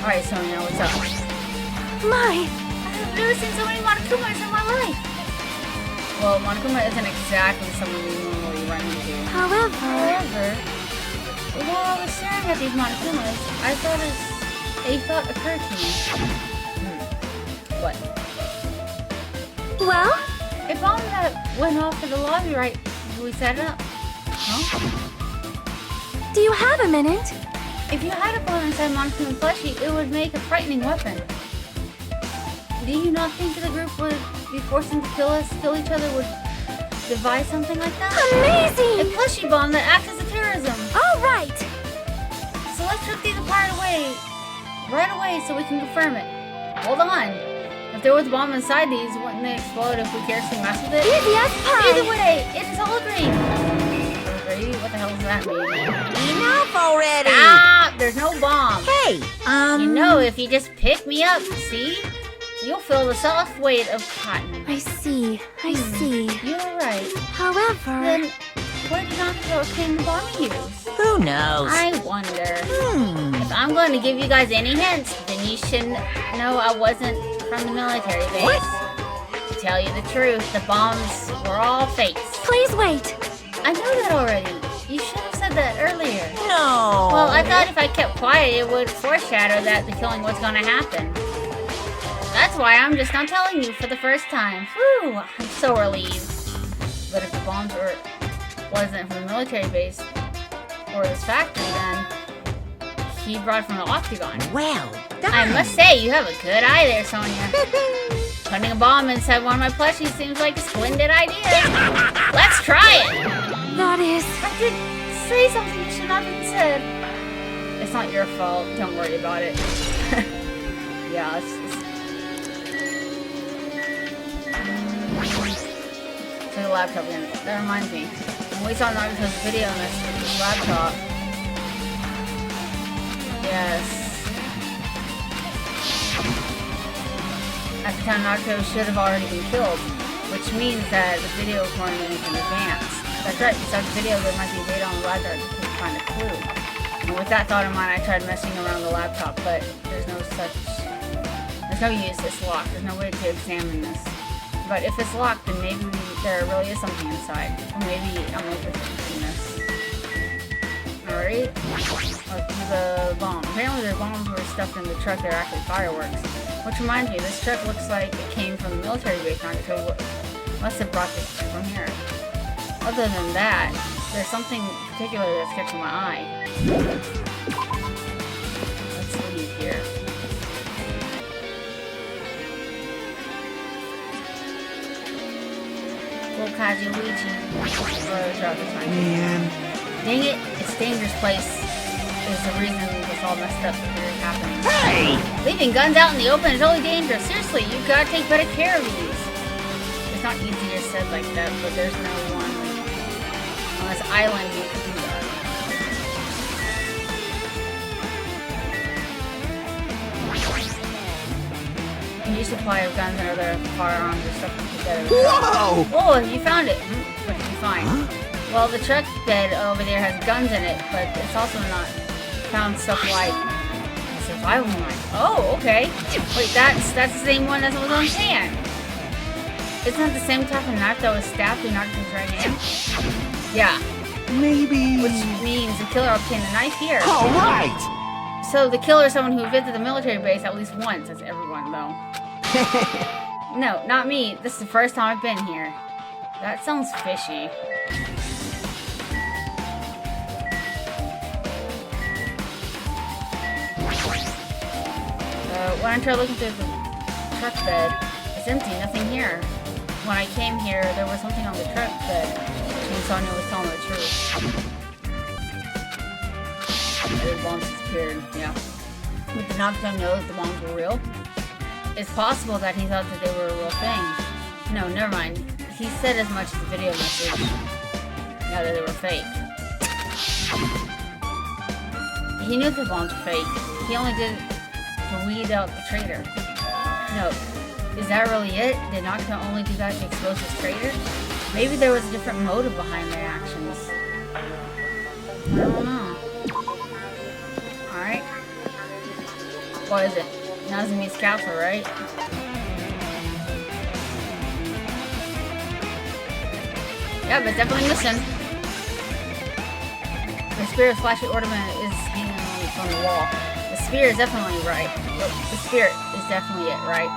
A: Alright, Sonia, what's up?
B: My!
A: I've never seen so many Monokumas in my life! Well, Monokuma isn't exactly someone we normally run into. However, while I was staring at these Monokumas, a thought occurred to me. What?
B: Well?
A: A bomb that went off in the lobby right when we set it up. Huh?
B: Do you have a minute?
A: If you had a bomb inside Monokuma plushie, it would make a frightening weapon. Do you not think the group would be forcing to kill each other would devise something like that?
B: Amazing!
A: A plushie bomb that acts as a terrorism.
B: Alright!
A: So let's rip these apart right away so we can confirm it. Hold on. If there was a bomb inside these, wouldn't they explode if we carelessly mess with it?
B: Easy as pie!
A: Either way, it is all agreed. Agree? What the hell does that mean?
C: off already!
A: Stop! There's no bomb.
C: Hey,
A: You know, if you just pick me up, see? You'll feel the soft weight of cotton.
B: I see. I see.
A: You're right.
B: However...
A: Then, where did Nocto obtain the bomb he used?
C: who knows?
A: I wonder.
C: Hmm.
A: If I'm going to give you guys any hints, then you should know I wasn't from the military base.
C: What?
A: To tell you the truth, the bombs were all fakes.
B: Please wait.
A: I know that already. You should have said that earlier.
C: No.
A: Well, I thought if I kept quiet, it would foreshadow that the killing was going to happen. That's why I'm just not telling you for the first time. Whew, I'm so relieved. But if the bombs wasn't from the military base or this factory, then he brought it from the Octagon.
C: Well done.
A: I must say, you have a good eye there, Sonia. Putting a bomb inside one of my plushies seems like a splendid idea. Let's try it!
B: That is...
A: I did say something that should not have been said. It's not your fault. Don't worry about it. Yeah, So the laptop again. That reminds me. When we saw Naruto's video on this laptop. Yes. At the time, Naruto should have already been killed, which means that the video was running in advance. That's right, besides the video, there might be data on the laptop to find a clue. And with that thought in mind, I tried messing around the laptop, but there's no use, it's locked. There's no way to examine this. But if it's locked, then maybe there really is something inside. Or maybe I'm overthinking this. Alright. Let's do the bomb. Apparently the bombs were stuffed in the truck. They're actually fireworks. Which reminds me, this truck looks like it came from the military base. Not sure what must have brought this from here. Other than that, there's something particular that's catching my eye. Let's leave here.
C: Man.
A: Dang it, it's a dangerous place. Is the reason this all messed up here is happening.
C: Hey!
A: Leaving guns out in the open is totally dangerous. Seriously, you gotta take better care of these. It's not easier said like that, but there's no one on this island who can do that. A new supply of guns and other firearms or stuff together.
C: Whoa!
A: Oh, you found it. What did you find?
C: Huh?
A: Well, the truck bed over there has guns in it, but it's also not found stuff like a survival knife. Oh, okay. Wait, that's the same one as what was on his hand. Isn't that the same type of knife that was stabbed through Naruto's right hand? Yeah,
C: Maybe.
A: which means the killer obtained the knife here.
C: All right.
A: So the killer is someone who visited the military base at least once. That's everyone, though. No, not me. This is the first time I've been here. That sounds fishy. When I tried looking through the truck bed, it's empty, nothing here. When I came here, there was something on the truck bed. And Sonia was telling the truth. The bombs disappeared, yeah. But did Nocto know that the bombs were real? It's possible that he thought that they were a real thing. No, never mind. He said as much as the video message. Yeah, that they were fake. He knew the bombs were fake. He only did it to weed out the traitor. No, is that really it? Did Nocto only do that to expose his traitor? Maybe there was a different motive behind their actions. I don't know. Alright. What is it? Nazumi's castle, right? Yep, it's definitely missing. The spirit flashy ornament is hanging on the wall. The spear is definitely right. The spirit is definitely it, right?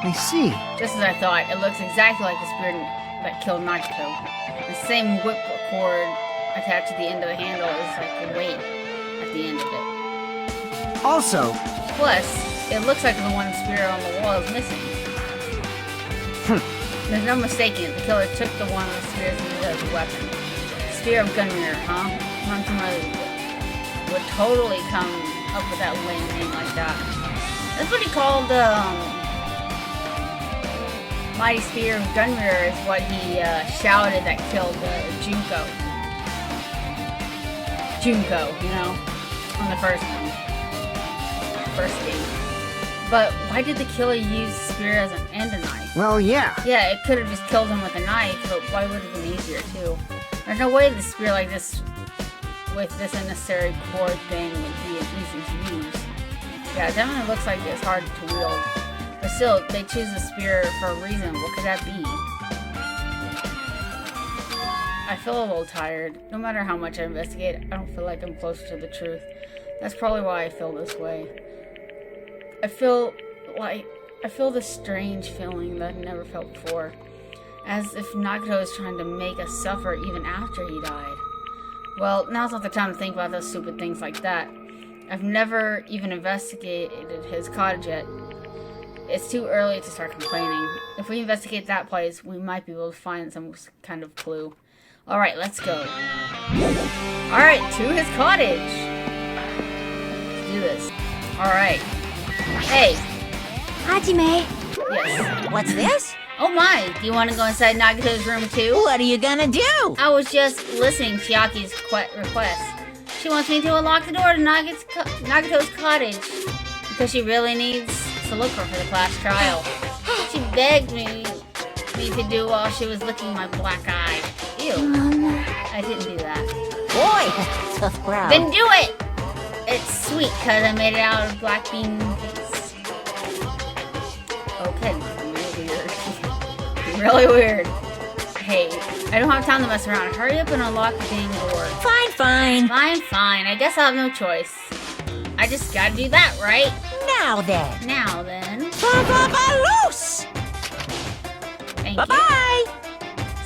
C: I see.
A: Just as I thought, it looks exactly like the spirit that killed Nagito. The same whip cord attached to the end of the handle is like the weight at the end of it.
C: Also,
A: Plus, it looks like the one spear on the wall is missing. There's no mistaking it. The killer took the one of the spears and used it as a weapon. Spear of Gunmir, huh? Would totally come up with that lame name like that. That's what he called Mighty Spear of Gunmir is what he shouted that killed Junko. Junko, you know, on the first one. First game. But why did the killer use the spear as and a knife?
C: Well, yeah.
A: Yeah, it could have just killed him with a knife, but why would it have been easier too? There's no way the spear like this, with this unnecessary cord thing, would be easy to use. Yeah, it definitely looks like it's hard to wield. But still, they choose the spear for a reason. What could that be? I feel a little tired. No matter how much I investigate, I don't feel like I'm closer to the truth. That's probably why I feel this way. I feel this strange feeling that I've never felt before. As if Nagato is trying to make us suffer even after he died. Well, now's not the time to think about those stupid things like that. I've never even investigated his cottage yet. It's too early to start complaining. If we investigate that place, we might be able to find some kind of clue. Alright, let's go. Alright, to his cottage. Let's do this. Alright. Hey.
B: Hajime.
A: Yes.
E: What's this?
A: Oh my, do you want to go inside Nagato's room too?
E: What are you gonna do?
A: I was just listening to Chiaki's request. She wants me to unlock the door to Nagato's cottage because she really needs to look for the class trial. She begged me to do while she was licking my black eye. Ew. I didn't do that.
E: Boy, tough crowd.
A: Then do it! It's sweet because I made it out of black bean paste. Okay, really weird. Really weird. Hey, I don't have time to mess around. Hurry up and unlock the dang door.
E: Fine, fine.
A: Fine. I guess I'll have no choice. I just gotta do that, right?
E: Now then. Loose!
A: Thank
E: Bye-bye!
A: you.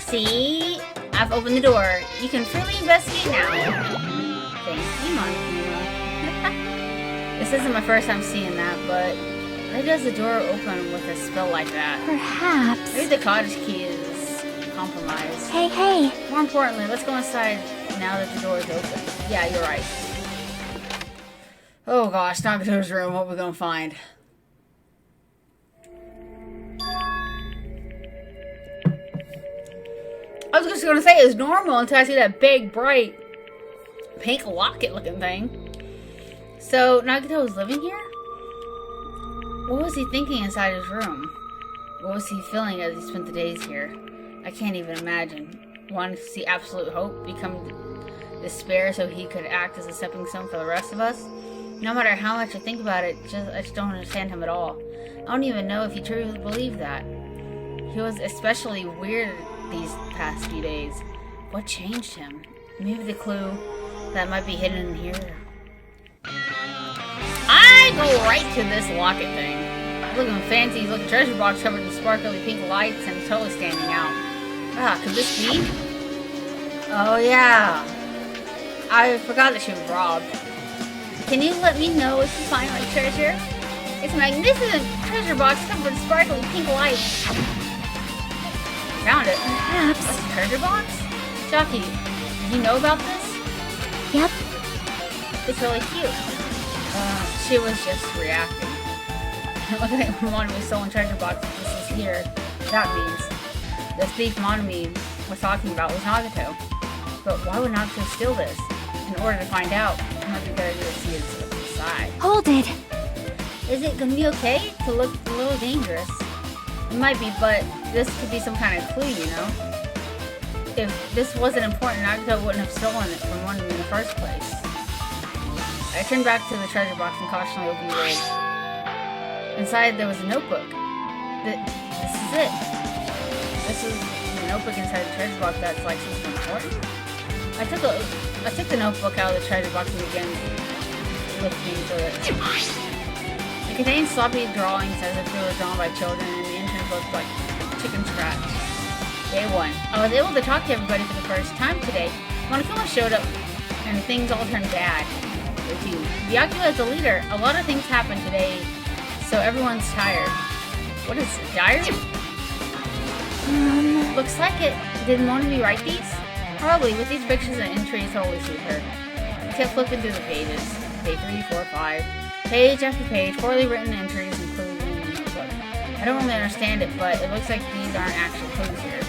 A: See? I've opened the door. You can freely investigate now. Thank you, Monkey. This isn't my first time seeing that, but why does the door open with a spell like that?
B: Perhaps.
A: Maybe the cottage key is compromised.
B: Hey.
A: More importantly, let's go inside now that the door is open. Yeah, you're right. Oh gosh, Nagato's room, what are we gonna find? I was just gonna say it's normal until I see that big, bright, pink locket looking thing. So, Nagato was living here? What was he thinking inside his room? What was he feeling as he spent the days here? I can't even imagine. Wanting to see absolute hope become despair so he could act as a stepping stone for the rest of us? No matter how much I think about it, I just don't understand him at all. I don't even know if he truly believed that. He was especially weird these past few days. What changed him? Maybe the clue that might be hidden in here. I go right to this locket thing. Looking fancy, looking treasure box covered in sparkly pink lights and totally standing out. Ah, could this be? Oh yeah. I forgot that she was robbed. Can you let me know if you find my treasure? It's a magnificent treasure box covered in sparkly pink lights. Found it.
B: Perhaps.
A: That's a treasure box? Chucky, did you know about this?
B: Yep.
A: It's really cute. She was just reacting. Look at Monami stolen treasure box. This is here. That means the thief Monami was talking about was Nagato. But why would Nagato steal this? In order to find out, it might be better to see it inside.
B: Hold it.
A: Is it gonna be okay? To look a little dangerous. It might be, but this could be some kind of clue, you know? If this wasn't important, Nagato wouldn't have stolen it from Monami in the first place. I turned back to the treasure box and cautiously opened the lid. Inside there was a notebook. This is it. This is the notebook inside the treasure box that's like something important. I took the notebook out of the treasure box and began looking through it. It contained sloppy drawings as if they were drawn by children, and the entrance looked like chicken scratch. Day 1. I was able to talk to everybody for the first time today. Monokuma showed up, and things all turned bad. Day 2. Byakuya is the leader. A lot of things happened today, so everyone's tired. What is it, diary? Looks like it. Did Monami write these? Probably. With these pictures and entries totally suit her. I kept flipping through the pages. Page 3, 4, 5. Page after page, poorly written entries included in the notebook. I don't really understand it, but it looks like these aren't actual clues here.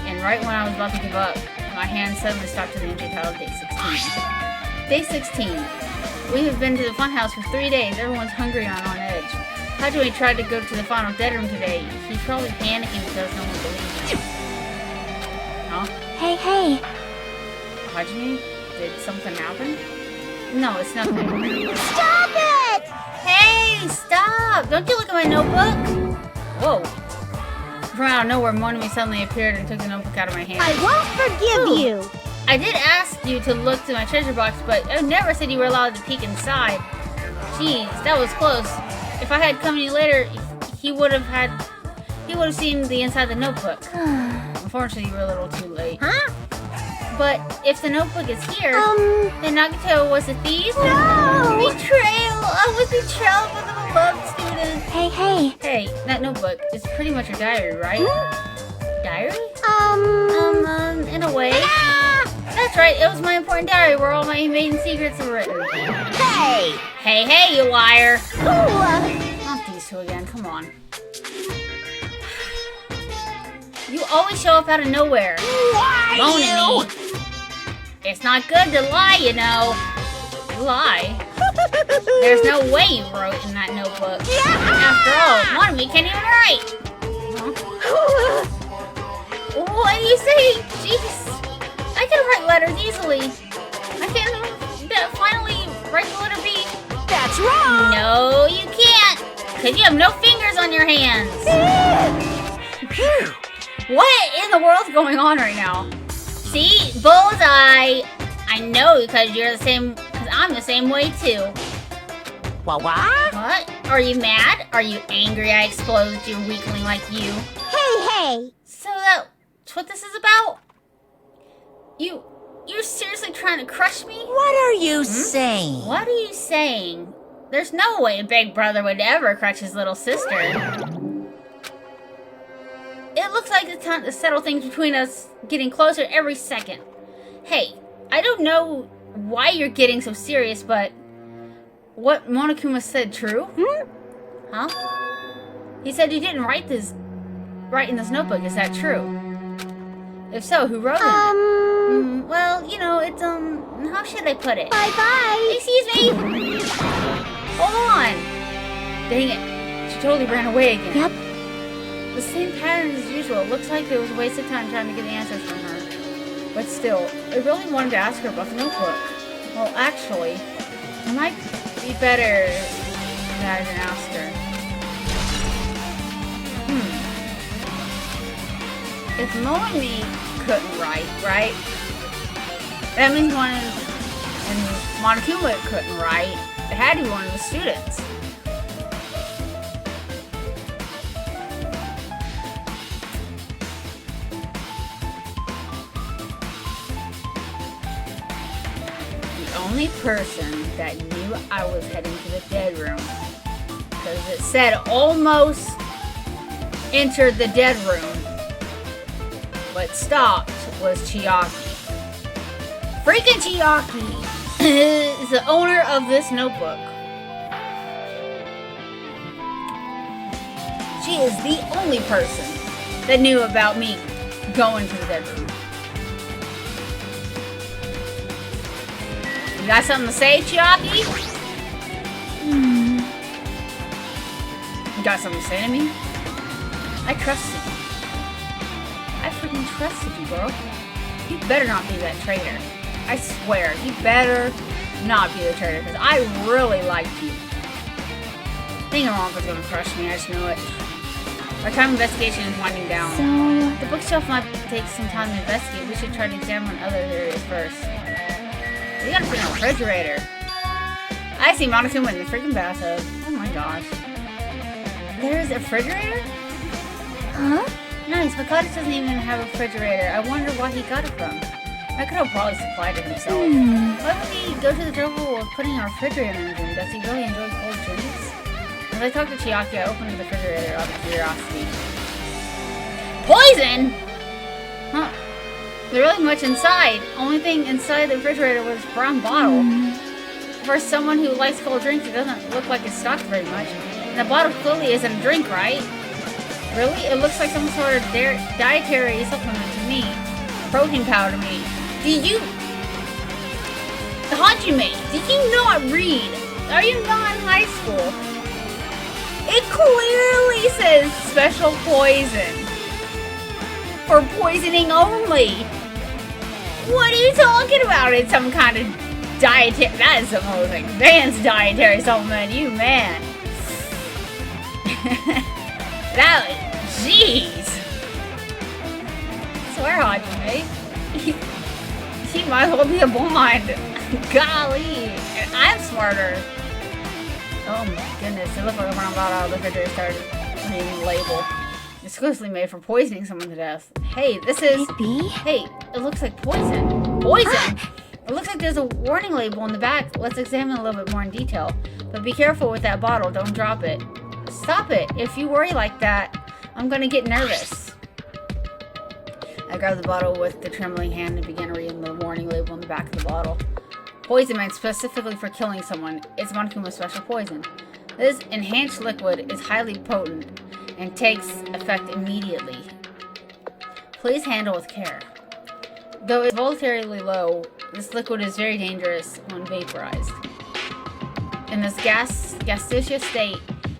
A: And right when I was about to give up, my hand suddenly stopped to the entry titled Date 16. Day 16. We have been to the funhouse for 3 days. Everyone's hungry and on edge. Hajime tried to go to the final dead room today. He's probably panicking because no one believes him. Huh?
B: Hey, hey.
A: Hajime? Did something happen? No, it's nothing.
B: Stop it!
A: Hey, stop! Don't you look at my notebook? Whoa. From out of nowhere, Monami suddenly appeared and took the notebook out of my hand.
B: I won't forgive you.
A: I did ask you to look through my treasure box, but I never said you were allowed to peek inside. Jeez, that was close. If I had come to you later, he would have seen the inside of the notebook. Unfortunately, you were a little too late.
B: Huh?
A: But if the notebook is here, then Nagito was a thief?
B: No!
A: Betrayal! I was betrayed by the beloved student!
B: Hey, hey.
A: Hey, that notebook is pretty much your diary, right? Diary? In a way. That's right, it was my important diary where all my maiden secrets are written.
B: Hey!
A: Hey, you liar!
B: Ooh.
A: Not these two again, come on. You always show up out of nowhere.
B: Why
A: Moaning me. It's not good to lie, you know. Lie? There's no way you wrote in that notebook. After all, one of me can't even write. Huh? What do you say? Jeez. I can write letters easily. I can finally write the letter B.
B: That's wrong!
A: No, you can't. Because you have no fingers on your hands. What in the world's going on right now? See? Bullseye! I know because you're the same, because I'm the same way too.
E: What?
A: What? Are you mad? Are you angry I exposed your weakling like you?
B: Hey, hey!
A: So that's what this is about? You're seriously trying to crush me?
E: What are you saying?
A: What are you saying? There's no way a big brother would ever crush his little sister. It looks like it's time to settle things between us, getting closer every second. Hey, I don't know why you're getting so serious, but what Monokuma said true? Huh? He said you didn't write in this notebook. Is that true? If so, who wrote it? Well, you know, it's how should I put it?
B: Bye-bye!
A: Excuse me. Hold on. Dang it! She totally ran away again.
B: Yep.
A: The same pattern as usual. Looks like it was a waste of time trying to get answers from her. But still, I really wanted to ask her about the notebook. Well, actually, it might be better that I didn't ask her. If Moani couldn't write, right? That means one of and Monokuma couldn't write. It had to be one of the students. The only person that knew I was heading to the dead room, because it said almost entered the dead room, but stopped, was Chiaki. Freaking Chiaki is the owner of this notebook. She is the only person that knew about me going to the dead room. You got something to say, Chiaki? You got something to say to me? I trusted you. I freaking trusted you, girl. You better not be that traitor. I swear, you better not be the traitor, because I really liked you. Danganronpa's gonna crush me, I just know it. Our time investigation is winding down.
B: So...
A: The bookshelf might take some time to investigate. We should try to examine other areas first. We gotta find a refrigerator. I see Monokuma in the freaking bathtub. Oh my gosh. There's a refrigerator?
B: Huh?
A: Nice, Hakato doesn't even have a refrigerator. I wonder why he got it from. Hakato probably supplied it himself. Why would he go to the trouble of putting a refrigerator in his room? Does he really enjoy cold drinks? As I talked to Chiaki, I opened the refrigerator out of curiosity. Poison? Huh. There's really much inside. Only thing inside the refrigerator was a brown bottle. For someone who likes cold drinks, it doesn't look like it's stocked very much. And the bottle clearly isn't a drink, right? Really? It looks like some sort of dietary supplement to me. Protein powder to me. Do you... Hajime, did you not read? Are you not in high school? It clearly says special poison. For poisoning only. What are you talking about? It's some kind of dietary. That is the most advanced dietary supplement, you man. That was. Jeez. I swear, Hajime. She might as well be a blonde. Golly. And I'm smarter. Oh my goodness. It looks like I'm about out of the refrigerator started reading the label. Exclusively made for poisoning someone to death. Hey, this is...
B: Maybe?
A: Hey, it looks like poison. Poison? It looks like there's a warning label in the back. Let's examine a little bit more in detail. But be careful with that bottle. Don't drop it. Stop it. If you worry like that, I'm gonna get nervous. I grabbed the bottle with the trembling hand and began reading the warning label in the back of the bottle. Poison meant specifically for killing someone. It's Monokuma's special poison. This enhanced liquid is highly potent and takes effect immediately. Please handle with care. Though it's voluntarily low, this liquid is very dangerous when vaporized. In this gaseous state,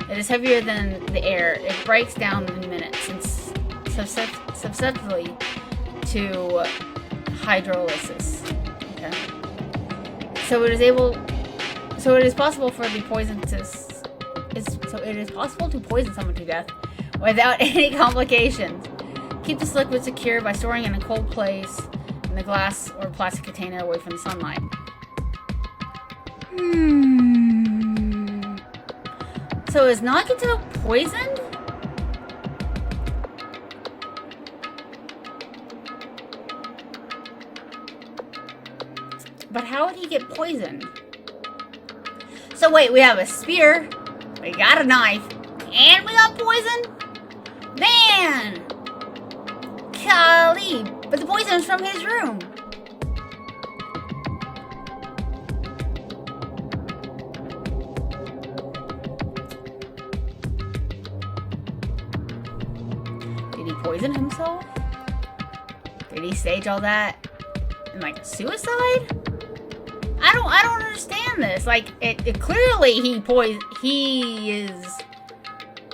A: it is heavier than the air. It breaks down in minutes and susceptible to hydrolysis. Okay. So it is possible to poison someone to death without any complications. Keep this liquid secure by storing it in a cold place in a glass or plastic container away from the sunlight. So is Nagato poisoned? But how would he get poisoned? So wait, we have a spear, we got a knife, and we got poison? Man! Golly, but the poison's from his room. Did he poison himself? Did he stage all that in like suicide? I don't understand this. Like it clearly he is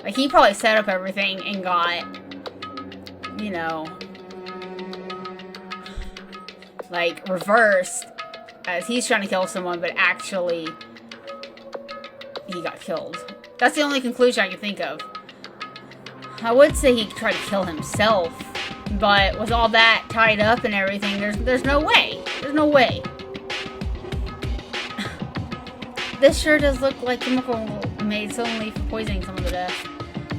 A: like he probably set up everything and got, you know, like reversed as he's trying to kill someone, but actually he got killed. That's the only conclusion I can think of. I would say he tried to kill himself, but with all that tied up and everything, there's no way. There's no way. This sure does look like chemical made solely for poisoning someone to death.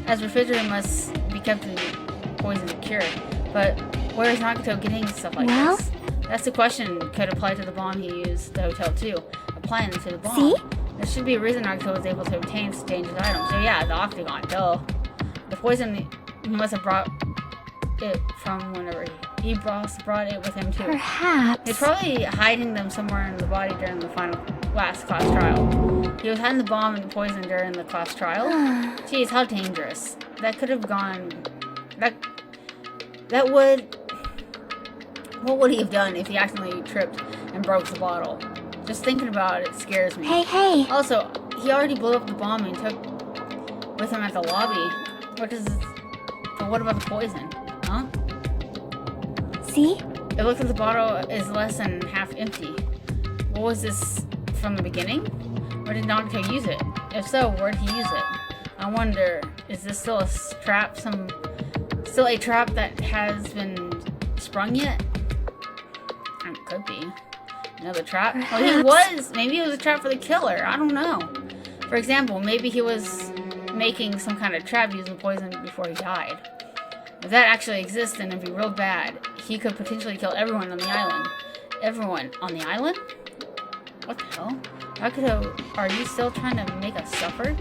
A: As refrigerator must be kept in poison cured. But where is Nagato getting stuff like this? That's the question. Could apply to the bomb he used at the hotel too. Applying it to the bomb.
B: See?
A: There should be a reason Nagato was able to obtain such dangerous items. So yeah, the octagon, duh. The poison, he must have brought it from whenever he brought it with him too.
B: Perhaps.
A: He's probably hiding them somewhere in the body during the last class trial. He was hiding the bomb and the poison during the class trial. Jeez, how dangerous. That could have gone... That would... What would he have done if he accidentally tripped and broke the bottle? Just thinking about it scares me.
B: Hey.
A: Also, he already blew up the bomb and took with him at the lobby. But what about the poison? Huh?
B: See?
A: It looks like the bottle is less than half empty. What was this from the beginning? Or did Nagato use it? If so, where'd he use it? I wonder, is this still a trap? Still a trap that has been sprung yet? It could be. Another trap?
B: Perhaps.
A: Oh, he was! Maybe it was a trap for the killer. I don't know. For example, maybe he was making some kind of trap using poison before he died. If that actually exists, then it'd be real bad. He could potentially kill everyone on the island. Everyone on the island? What the hell? Nagato, are you still trying to make us suffer?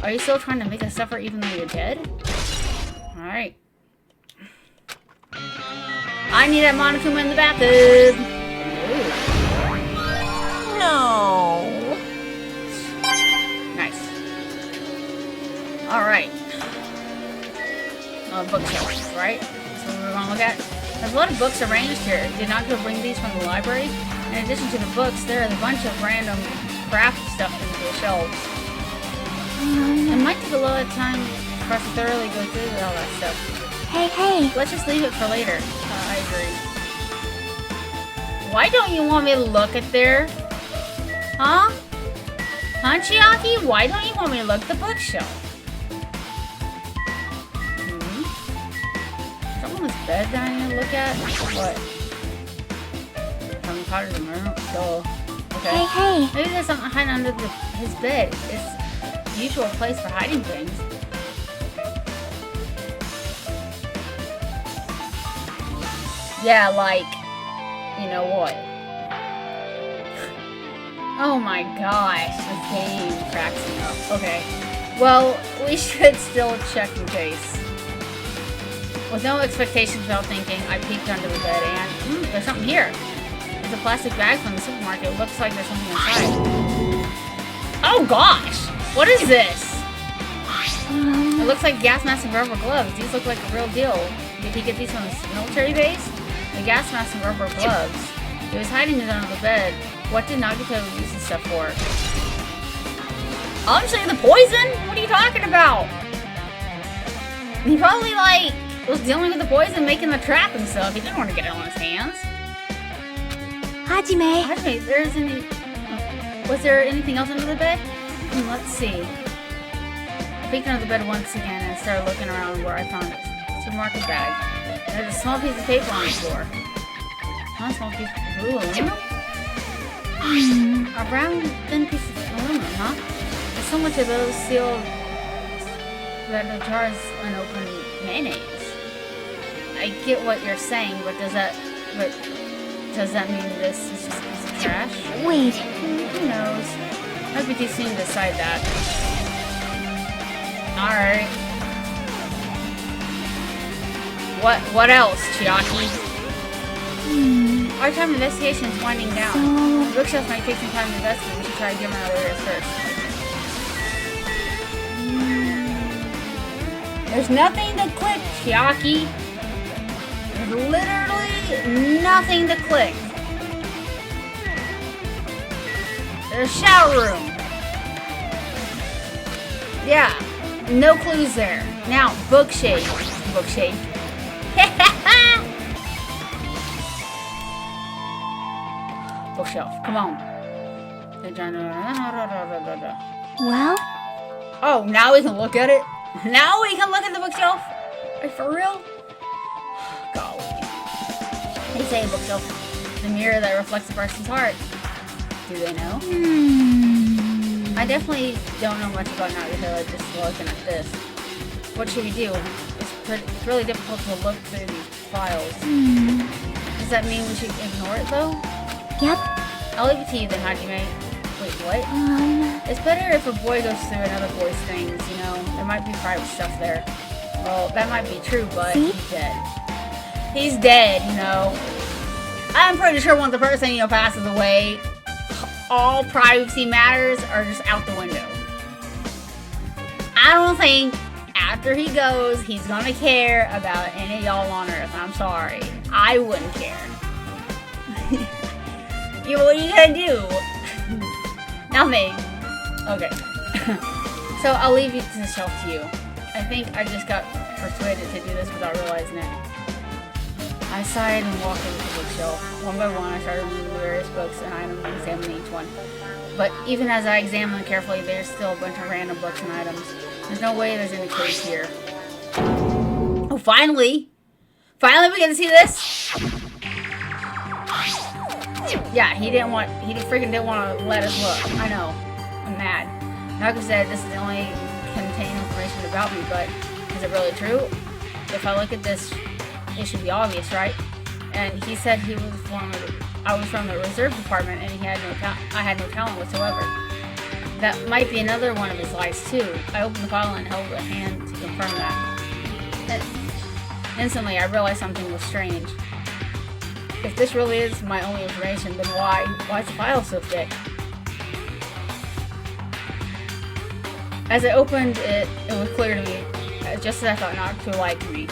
A: Are you still trying to make us suffer even though you're dead? Alright. I need that Monokuma in the bathtub!
E: No.
A: Nice. Alright. Bookshelf, right? That's what we're gonna look at. There's a lot of books arranged here. Did Nagato bring these from the library? In addition to the books, there are a bunch of random craft stuff in the shelves. It might take a lot of time for us to thoroughly go through all that stuff.
B: Hey.
A: Let's just leave it for later. I agree. Why don't you want me to look at there? Huh? Huh, Chiaki? Why don't you want me to look at the bookshelf? Someone's bed that I need to look at? What? Harry Potter's room? Duh. Okay.
B: Hey.
A: Maybe there's something hiding under his bed. It's the usual place for hiding things. Yeah, like, you know what? Oh my gosh, this game cracks me up. Okay. Well, we should still check in case. With no expectations without thinking, I peeked under the bed and, there's something here. It's a plastic bag from the supermarket. It looks like there's something inside. Oh gosh! What is this? It looks like gas mask and rubber gloves. These look like a real deal. Did he get these from the military base? The gas mask and rubber gloves. He was hiding it under the bed. What did Nagito use this stuff for? Obviously the poison? What are you talking about? He probably, like, was dealing with the poison, making the trap and stuff. He didn't want to get it on his hands.
B: Hajime.
A: Was there anything else under the bed? Let's see. I peeked under the bed once again and started looking around where I found it. It's a market bag. There's a small piece of paper on the floor. Not a small piece of aluminum? A round, thin piece of aluminum, huh? There's so much of those sealed that the jar is unopened mayonnaise. I get what you're saying, but does that mean this is just a piece of trash?
B: Wait.
A: Who knows? Might be too soon to decide that. Alright. What else, Chiaki? Our time investigation is winding down. The bookshelf might take some time to investigate. We should try to give them our layers first. There's nothing to click, Chiaki. There's literally nothing to click. There's a shower room. Yeah, no clues there. Now, bookshelf. Bookshelf, come on.
B: Well?
A: Oh, now we can look at it? Now we can look at the bookshelf? Are you for real? Golly. They say bookshelf, the mirror that reflects a person's heart. Do they know? I definitely don't know much about Nagito just looking at this. What should we do? It's really difficult to look through these files. Does that mean we should ignore it though?
B: Yep.
A: I'll leave it to you then, Hajime. Wait, what? It's better if a boy goes through another boy's things, you know? There might be private stuff there. Well, that might be true, but he's dead. He's dead, you know? I'm pretty sure once the person, passes away, all privacy matters are just out the window. I don't think after he goes, he's gonna care about any of y'all on Earth. I'm sorry. I wouldn't care. What are you gonna do? Nothing. Okay. So I'll leave it to the shelf to you. I think I just got persuaded to do this without realizing it. I sighed and walked into the bookshelf. One by one, I started removing the various books and items and examining each one. But even as I examined them carefully, there's still a bunch of random books and items. There's no way there's any clues here. Oh, finally! Finally we get to see this! Yeah, he freaking didn't want to let us look. I know. I'm mad. Naoko said this is only contain information about me, but is it really true? If I look at this, it should be obvious, right? And he said I was from the reserve department, and I had no talent whatsoever. That might be another one of his lies too. I opened the file and held a hand to confirm that. And instantly, I realized something was strange. If this really is my only information, then why is the file so thick? As I opened it, it was clear to me, just as I thought, not to like me.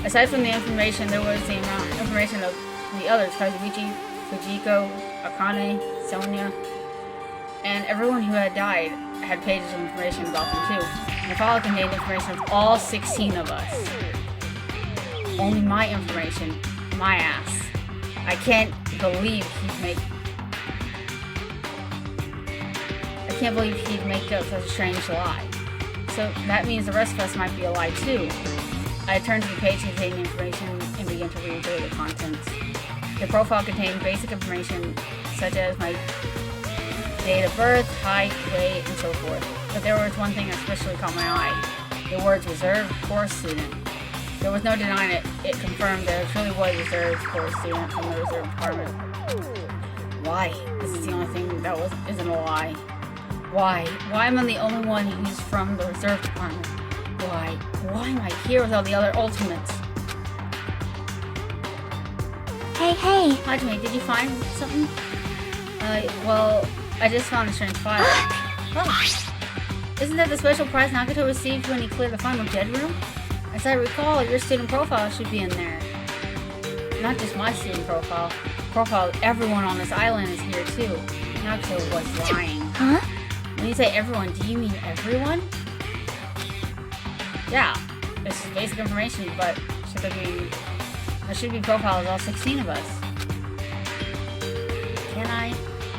A: Aside from the information, there was the information of the others, Kazuichi, Fujiko, Akane, Sonia, and everyone who had died had pages of information about them too. And the file contained information of all 16 of us. Only my information. My ass. I can't believe he'd make up such a strange lie. So that means the rest of us might be a lie too. I turned to the page containing information and began to read through the contents. The profile contained basic information such as my date of birth, height, weight, and so forth. But there was one thing that especially caught my eye. The words reserved course student. There was no denying it. It confirmed that it truly was reserved course student from the reserve department. Why? This is the only thing that isn't a lie. Why? Why am I the only one who's from the reserve department? Why? Why am I here with all the other ultimates?
B: Hey.
A: Hajime, did you find something? Well, I just found a strange file. Oh. Isn't that the special prize Nagato received when he cleared the final dead room? As I recall, your student profile should be in there. Not just my student profile. Profile of everyone on this island is here too. Nagato was lying.
B: Huh?
A: When you say everyone, do you mean everyone? Yeah, this is basic information, but there should be profiles of all 16 of us. Can I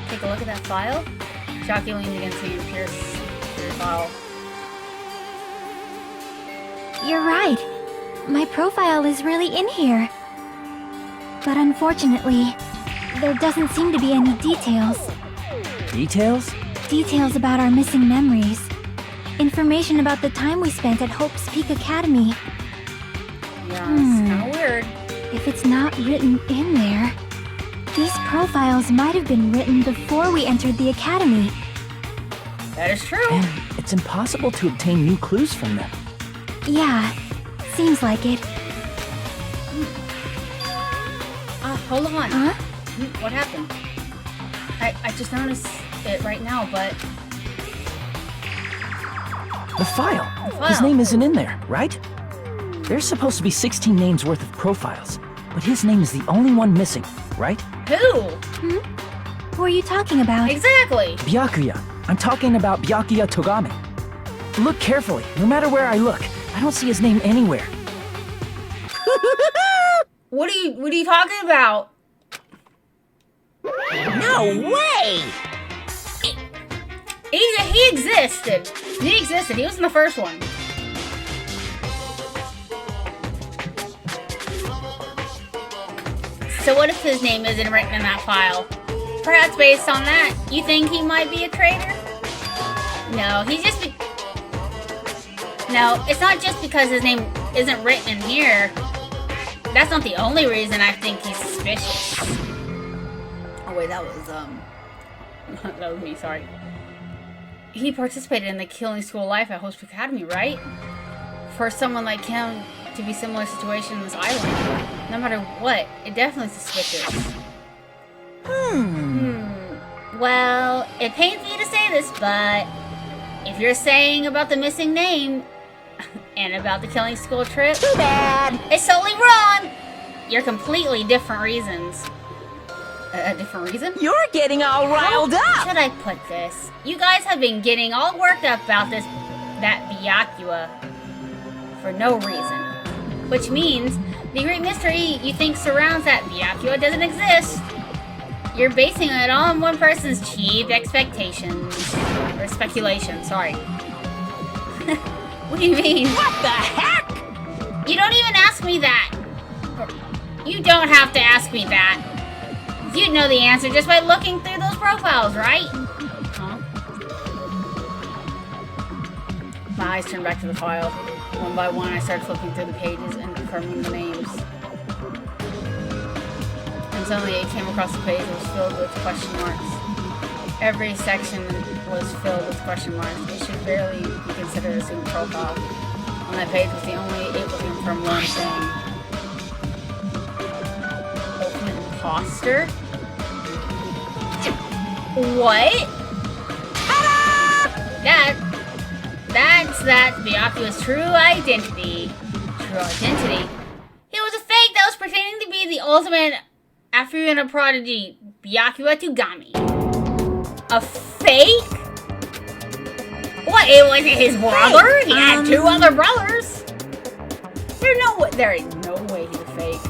A: take a look at that file? Shocky leaned against me and pierced through the file.
B: You're right. My profile is really in here. But unfortunately, there doesn't seem to be any details.
D: Details?
B: Details about our missing memories. Information about the time we spent at Hope's Peak Academy.
A: Yeah, it's kinda weird.
B: If it's not written in there, these profiles might have been written before we entered the academy.
A: That is true.
D: And it's impossible to obtain new clues from them.
B: Yeah, seems like it.
A: Hold on.
B: Huh?
A: What happened? I just noticed it right now, but...
D: The file. His name isn't in there, right? There's supposed to be 16 names worth of profiles, but his name is the only one missing, right?
A: Who?
B: Who are you talking about?
A: Exactly!
D: Byakuya. I'm talking about Byakuya Togame. Look carefully. No matter where I look, I don't see his name anywhere.
A: What are you talking about?
E: No way!
A: He existed. He existed. He was in the first one. So what if his name isn't written in that file? Perhaps based on that, you think he might be a traitor? No, No, it's not just because his name isn't written in here. That's not the only reason I think he's suspicious. Oh wait, that was that was me, sorry. He participated in the killing school life at Hope's Academy, right? For someone like him to be similar situation in this island, no matter what, it definitely suspicious. Well, it pains me to say this, but if you're saying about the missing name and about the killing school trip,
E: Too bad!
A: it's totally wrong! You're completely different reasons. A different reason?
E: You're getting all riled
A: How
E: up!
A: should I put this? You guys have been getting all worked up about that Byakuya for no reason. Which means the great mystery you think surrounds that Byakuya doesn't exist. You're basing it on one person's cheap expectations. Or speculation, sorry. What do you mean?
E: What the heck?
A: You don't even ask me that. You don't have to ask me that. You'd know the answer just by looking through those profiles, right? Huh? My eyes turned back to the file. One by one, I started flipping through the pages and confirming the names. And suddenly it came across the page that was filled with question marks. Every section was filled with question marks. It should barely be considered a student profile. On that page was able to confirm one thing. Ultimate imposter? What? That's Byakuya's true identity. True identity? He was a fake that was pretending to be the ultimate after being a prodigy, Byakuya Togami. A fake? What? It wasn't his brother? He had two other brothers. There ain't no way he's a fake.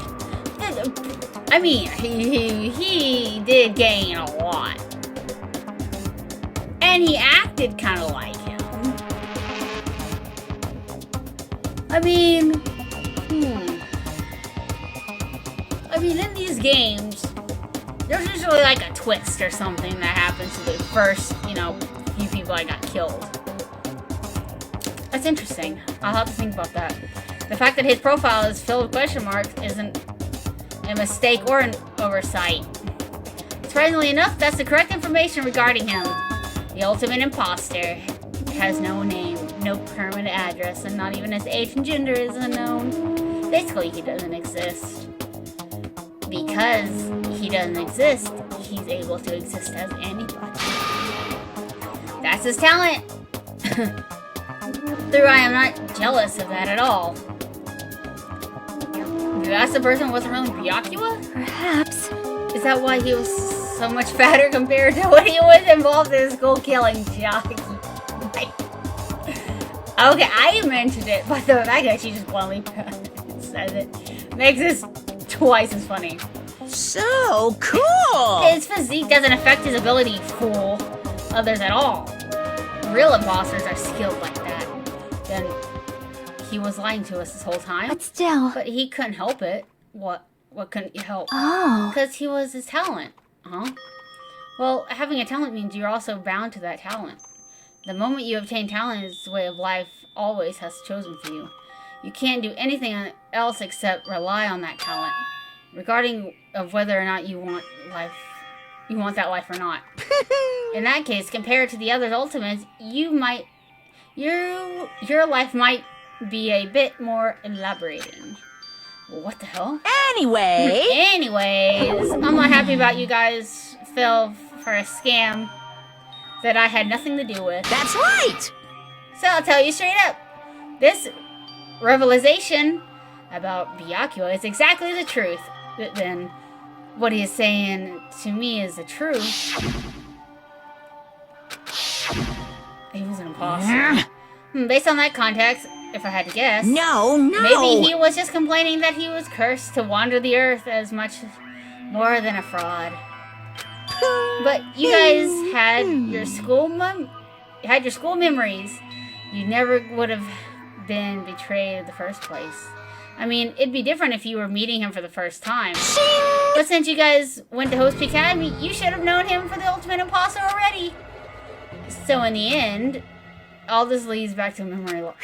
A: I mean, he did gain a lot. And he acted kind of like him. I mean, in these games, there's usually like a twist or something that happens to the first, few people that got killed. That's interesting. I'll have to think about that. The fact that his profile is filled with question marks isn't a mistake or an oversight. Surprisingly enough, that's the correct information regarding him. The ultimate imposter has no name, no permanent address, and not even his age and gender is unknown. Basically, he doesn't exist. Because he doesn't exist, he's able to exist as anybody. That's his talent. Though I am not jealous of that at all. Did you ask the person who wasn't really Byakuya?
B: Perhaps.
A: Is that why he was so much fatter compared to when he was involved in school killing Chiaki? Okay, I mentioned it, but the fact that she just bluntly says it makes this twice as funny.
E: So cool!
A: His physique doesn't affect his ability to fool others at all. Real imposters are skilled like that. Then he was lying to us this whole time.
B: But still.
A: But he couldn't help it. What couldn't you help?
B: Oh.
A: Because he was his talent. Huh? Well, having a talent means you're also bound to that talent. The moment you obtain talent, is the way of life always has chosen for you. You can't do anything else except rely on that talent, regarding of whether or not you want that life or not. In that case, compared to the other's ultimates, your life might be a bit more elaborating. Well, what the hell? Anyways, I'm not happy about you guys fell for a scam that I had nothing to do with.
E: That's right!
A: So I'll tell you straight up. This revelation about Byakuya is exactly the truth. Then what he is saying to me is the truth. He was an imposter. Based on that context, if I had to guess.
E: No.
A: Maybe he was just complaining that he was cursed to wander the earth as much more than a fraud. But you guys had your school memories. You never would have been betrayed in the first place. I mean, it'd be different if you were meeting him for the first time. But since you guys went to Host Academy, you should have known him for the ultimate imposter already. So in the end, all this leads back to memory loss.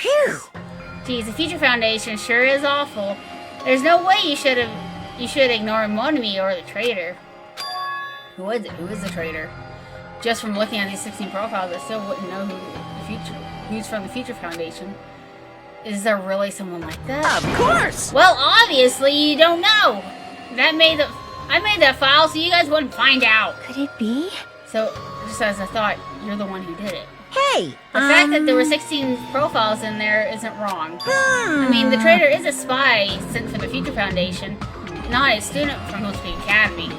A: Geez, the Future Foundation sure is awful. There's no way you should ignore Monami or the traitor. Who is it? Who is the traitor? Just from looking at these 16 profiles, I still wouldn't know who's from the Future Foundation. Is there really someone like that?
E: Of course!
A: Well, obviously you don't know. I made that file so you guys wouldn't find out.
B: Could it be?
A: So, just as a thought, you're the one who did it.
E: Hey!
A: The fact that there were 16 profiles in there isn't wrong. I mean, the traitor is a spy sent from the Future Foundation, not a student from Host Academy.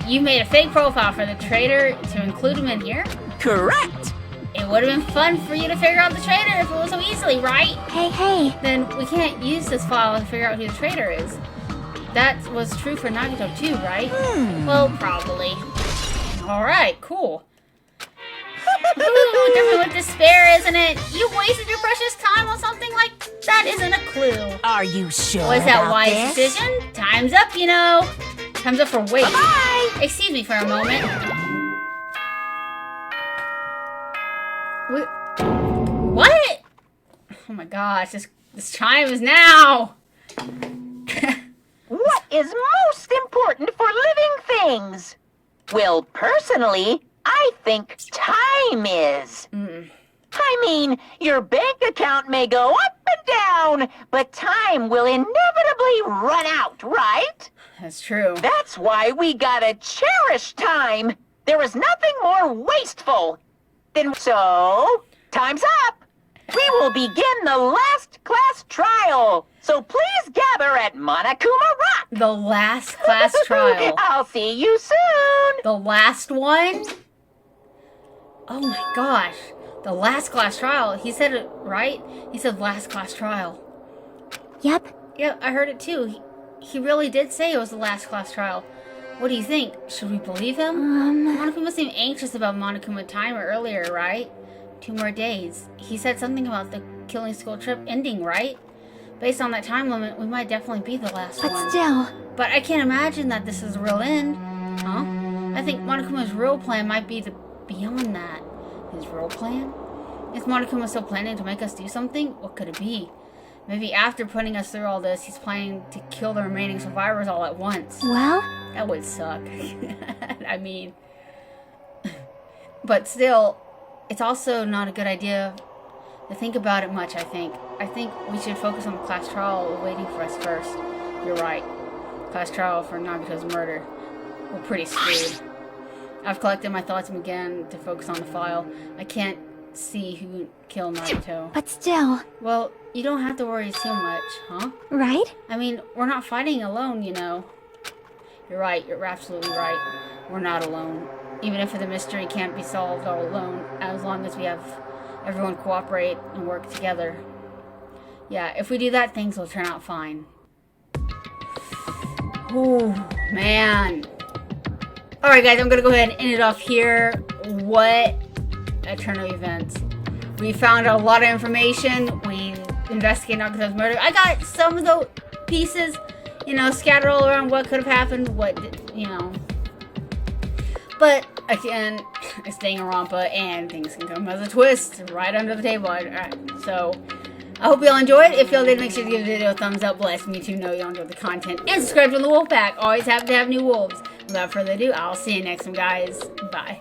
A: You made a fake profile for the traitor to include him in here?
E: Correct!
A: It would have been fun for you to figure out the traitor if it was so easily, right?
B: Hey.
A: Then we can't use this file to figure out who the traitor is. That was true for Nagito too, right? Well, probably. Alright, cool. Ooh, different with despair, isn't it? You wasted your precious time on something like that isn't a clue.
E: Are you sure
A: Was that
E: about
A: wise
E: this?
A: decision? Time's up, you know. Time's up for wait.
E: Bye!
A: Excuse me for a moment. What? Oh my gosh, this chime is now.
E: What is most important for living things? Well, personally, I think time is. I mean, your bank account may go up and down, but time will inevitably run out, right?
A: That's true.
E: That's why we gotta cherish time. There is nothing more wasteful than... So, time's up. We will begin the last class trial. So please gather at Monokuma Rock.
A: The last class trial.
E: I'll see you soon.
A: The last one? Oh my gosh. The last class trial. He said it right? He said last class trial.
B: Yep.
A: Yeah, I heard it too. He really did say it was the last class trial. What do you think? Should we believe him? Monokuma seemed anxious about Monokuma timer earlier, right? 2 more days. He said something about the killing school trip ending, right? Based on that time limit, we might definitely be the last one.
B: But still...
A: But I can't imagine that this is the real end. Huh? I think Monokuma's real plan might be beyond that. His real plan? Is Monokuma still planning to make us do something? What could it be? Maybe after putting us through all this, he's planning to kill the remaining survivors all at once.
B: Well?
A: That would suck. I mean... But still, it's also not a good idea to think about it much, I think. I think we should focus on the class trial waiting for us first. You're right. Class trial for Nagato's murder. We're pretty screwed. I've collected my thoughts again to focus on the file. I can't see who killed Nagato.
B: But still...
A: Well, you don't have to worry too much, huh?
B: Right?
A: I mean, we're not fighting alone, you know. You're right, you're absolutely right. We're not alone. Even if the mystery can't be solved all alone, as long as we have everyone cooperate and work together. Yeah, if we do that, things will turn out fine. Ooh, man. Alright guys, I'm gonna go ahead and end it off here. What eternal events. We found a lot of information. We investigated Nagato's murder. I got some of the pieces, you know, scattered all around what could have happened, you know. But, again, it's Danganronpa, and things can come as a twist right under the table. Alright, so, I hope you all enjoyed. If y'all did, make sure to give the video a thumbs up. Bless me to know y'all enjoyed the content. And subscribe to the Wolf Pack. Always happy to have new wolves. Without further ado, I'll see you next time, guys. Bye.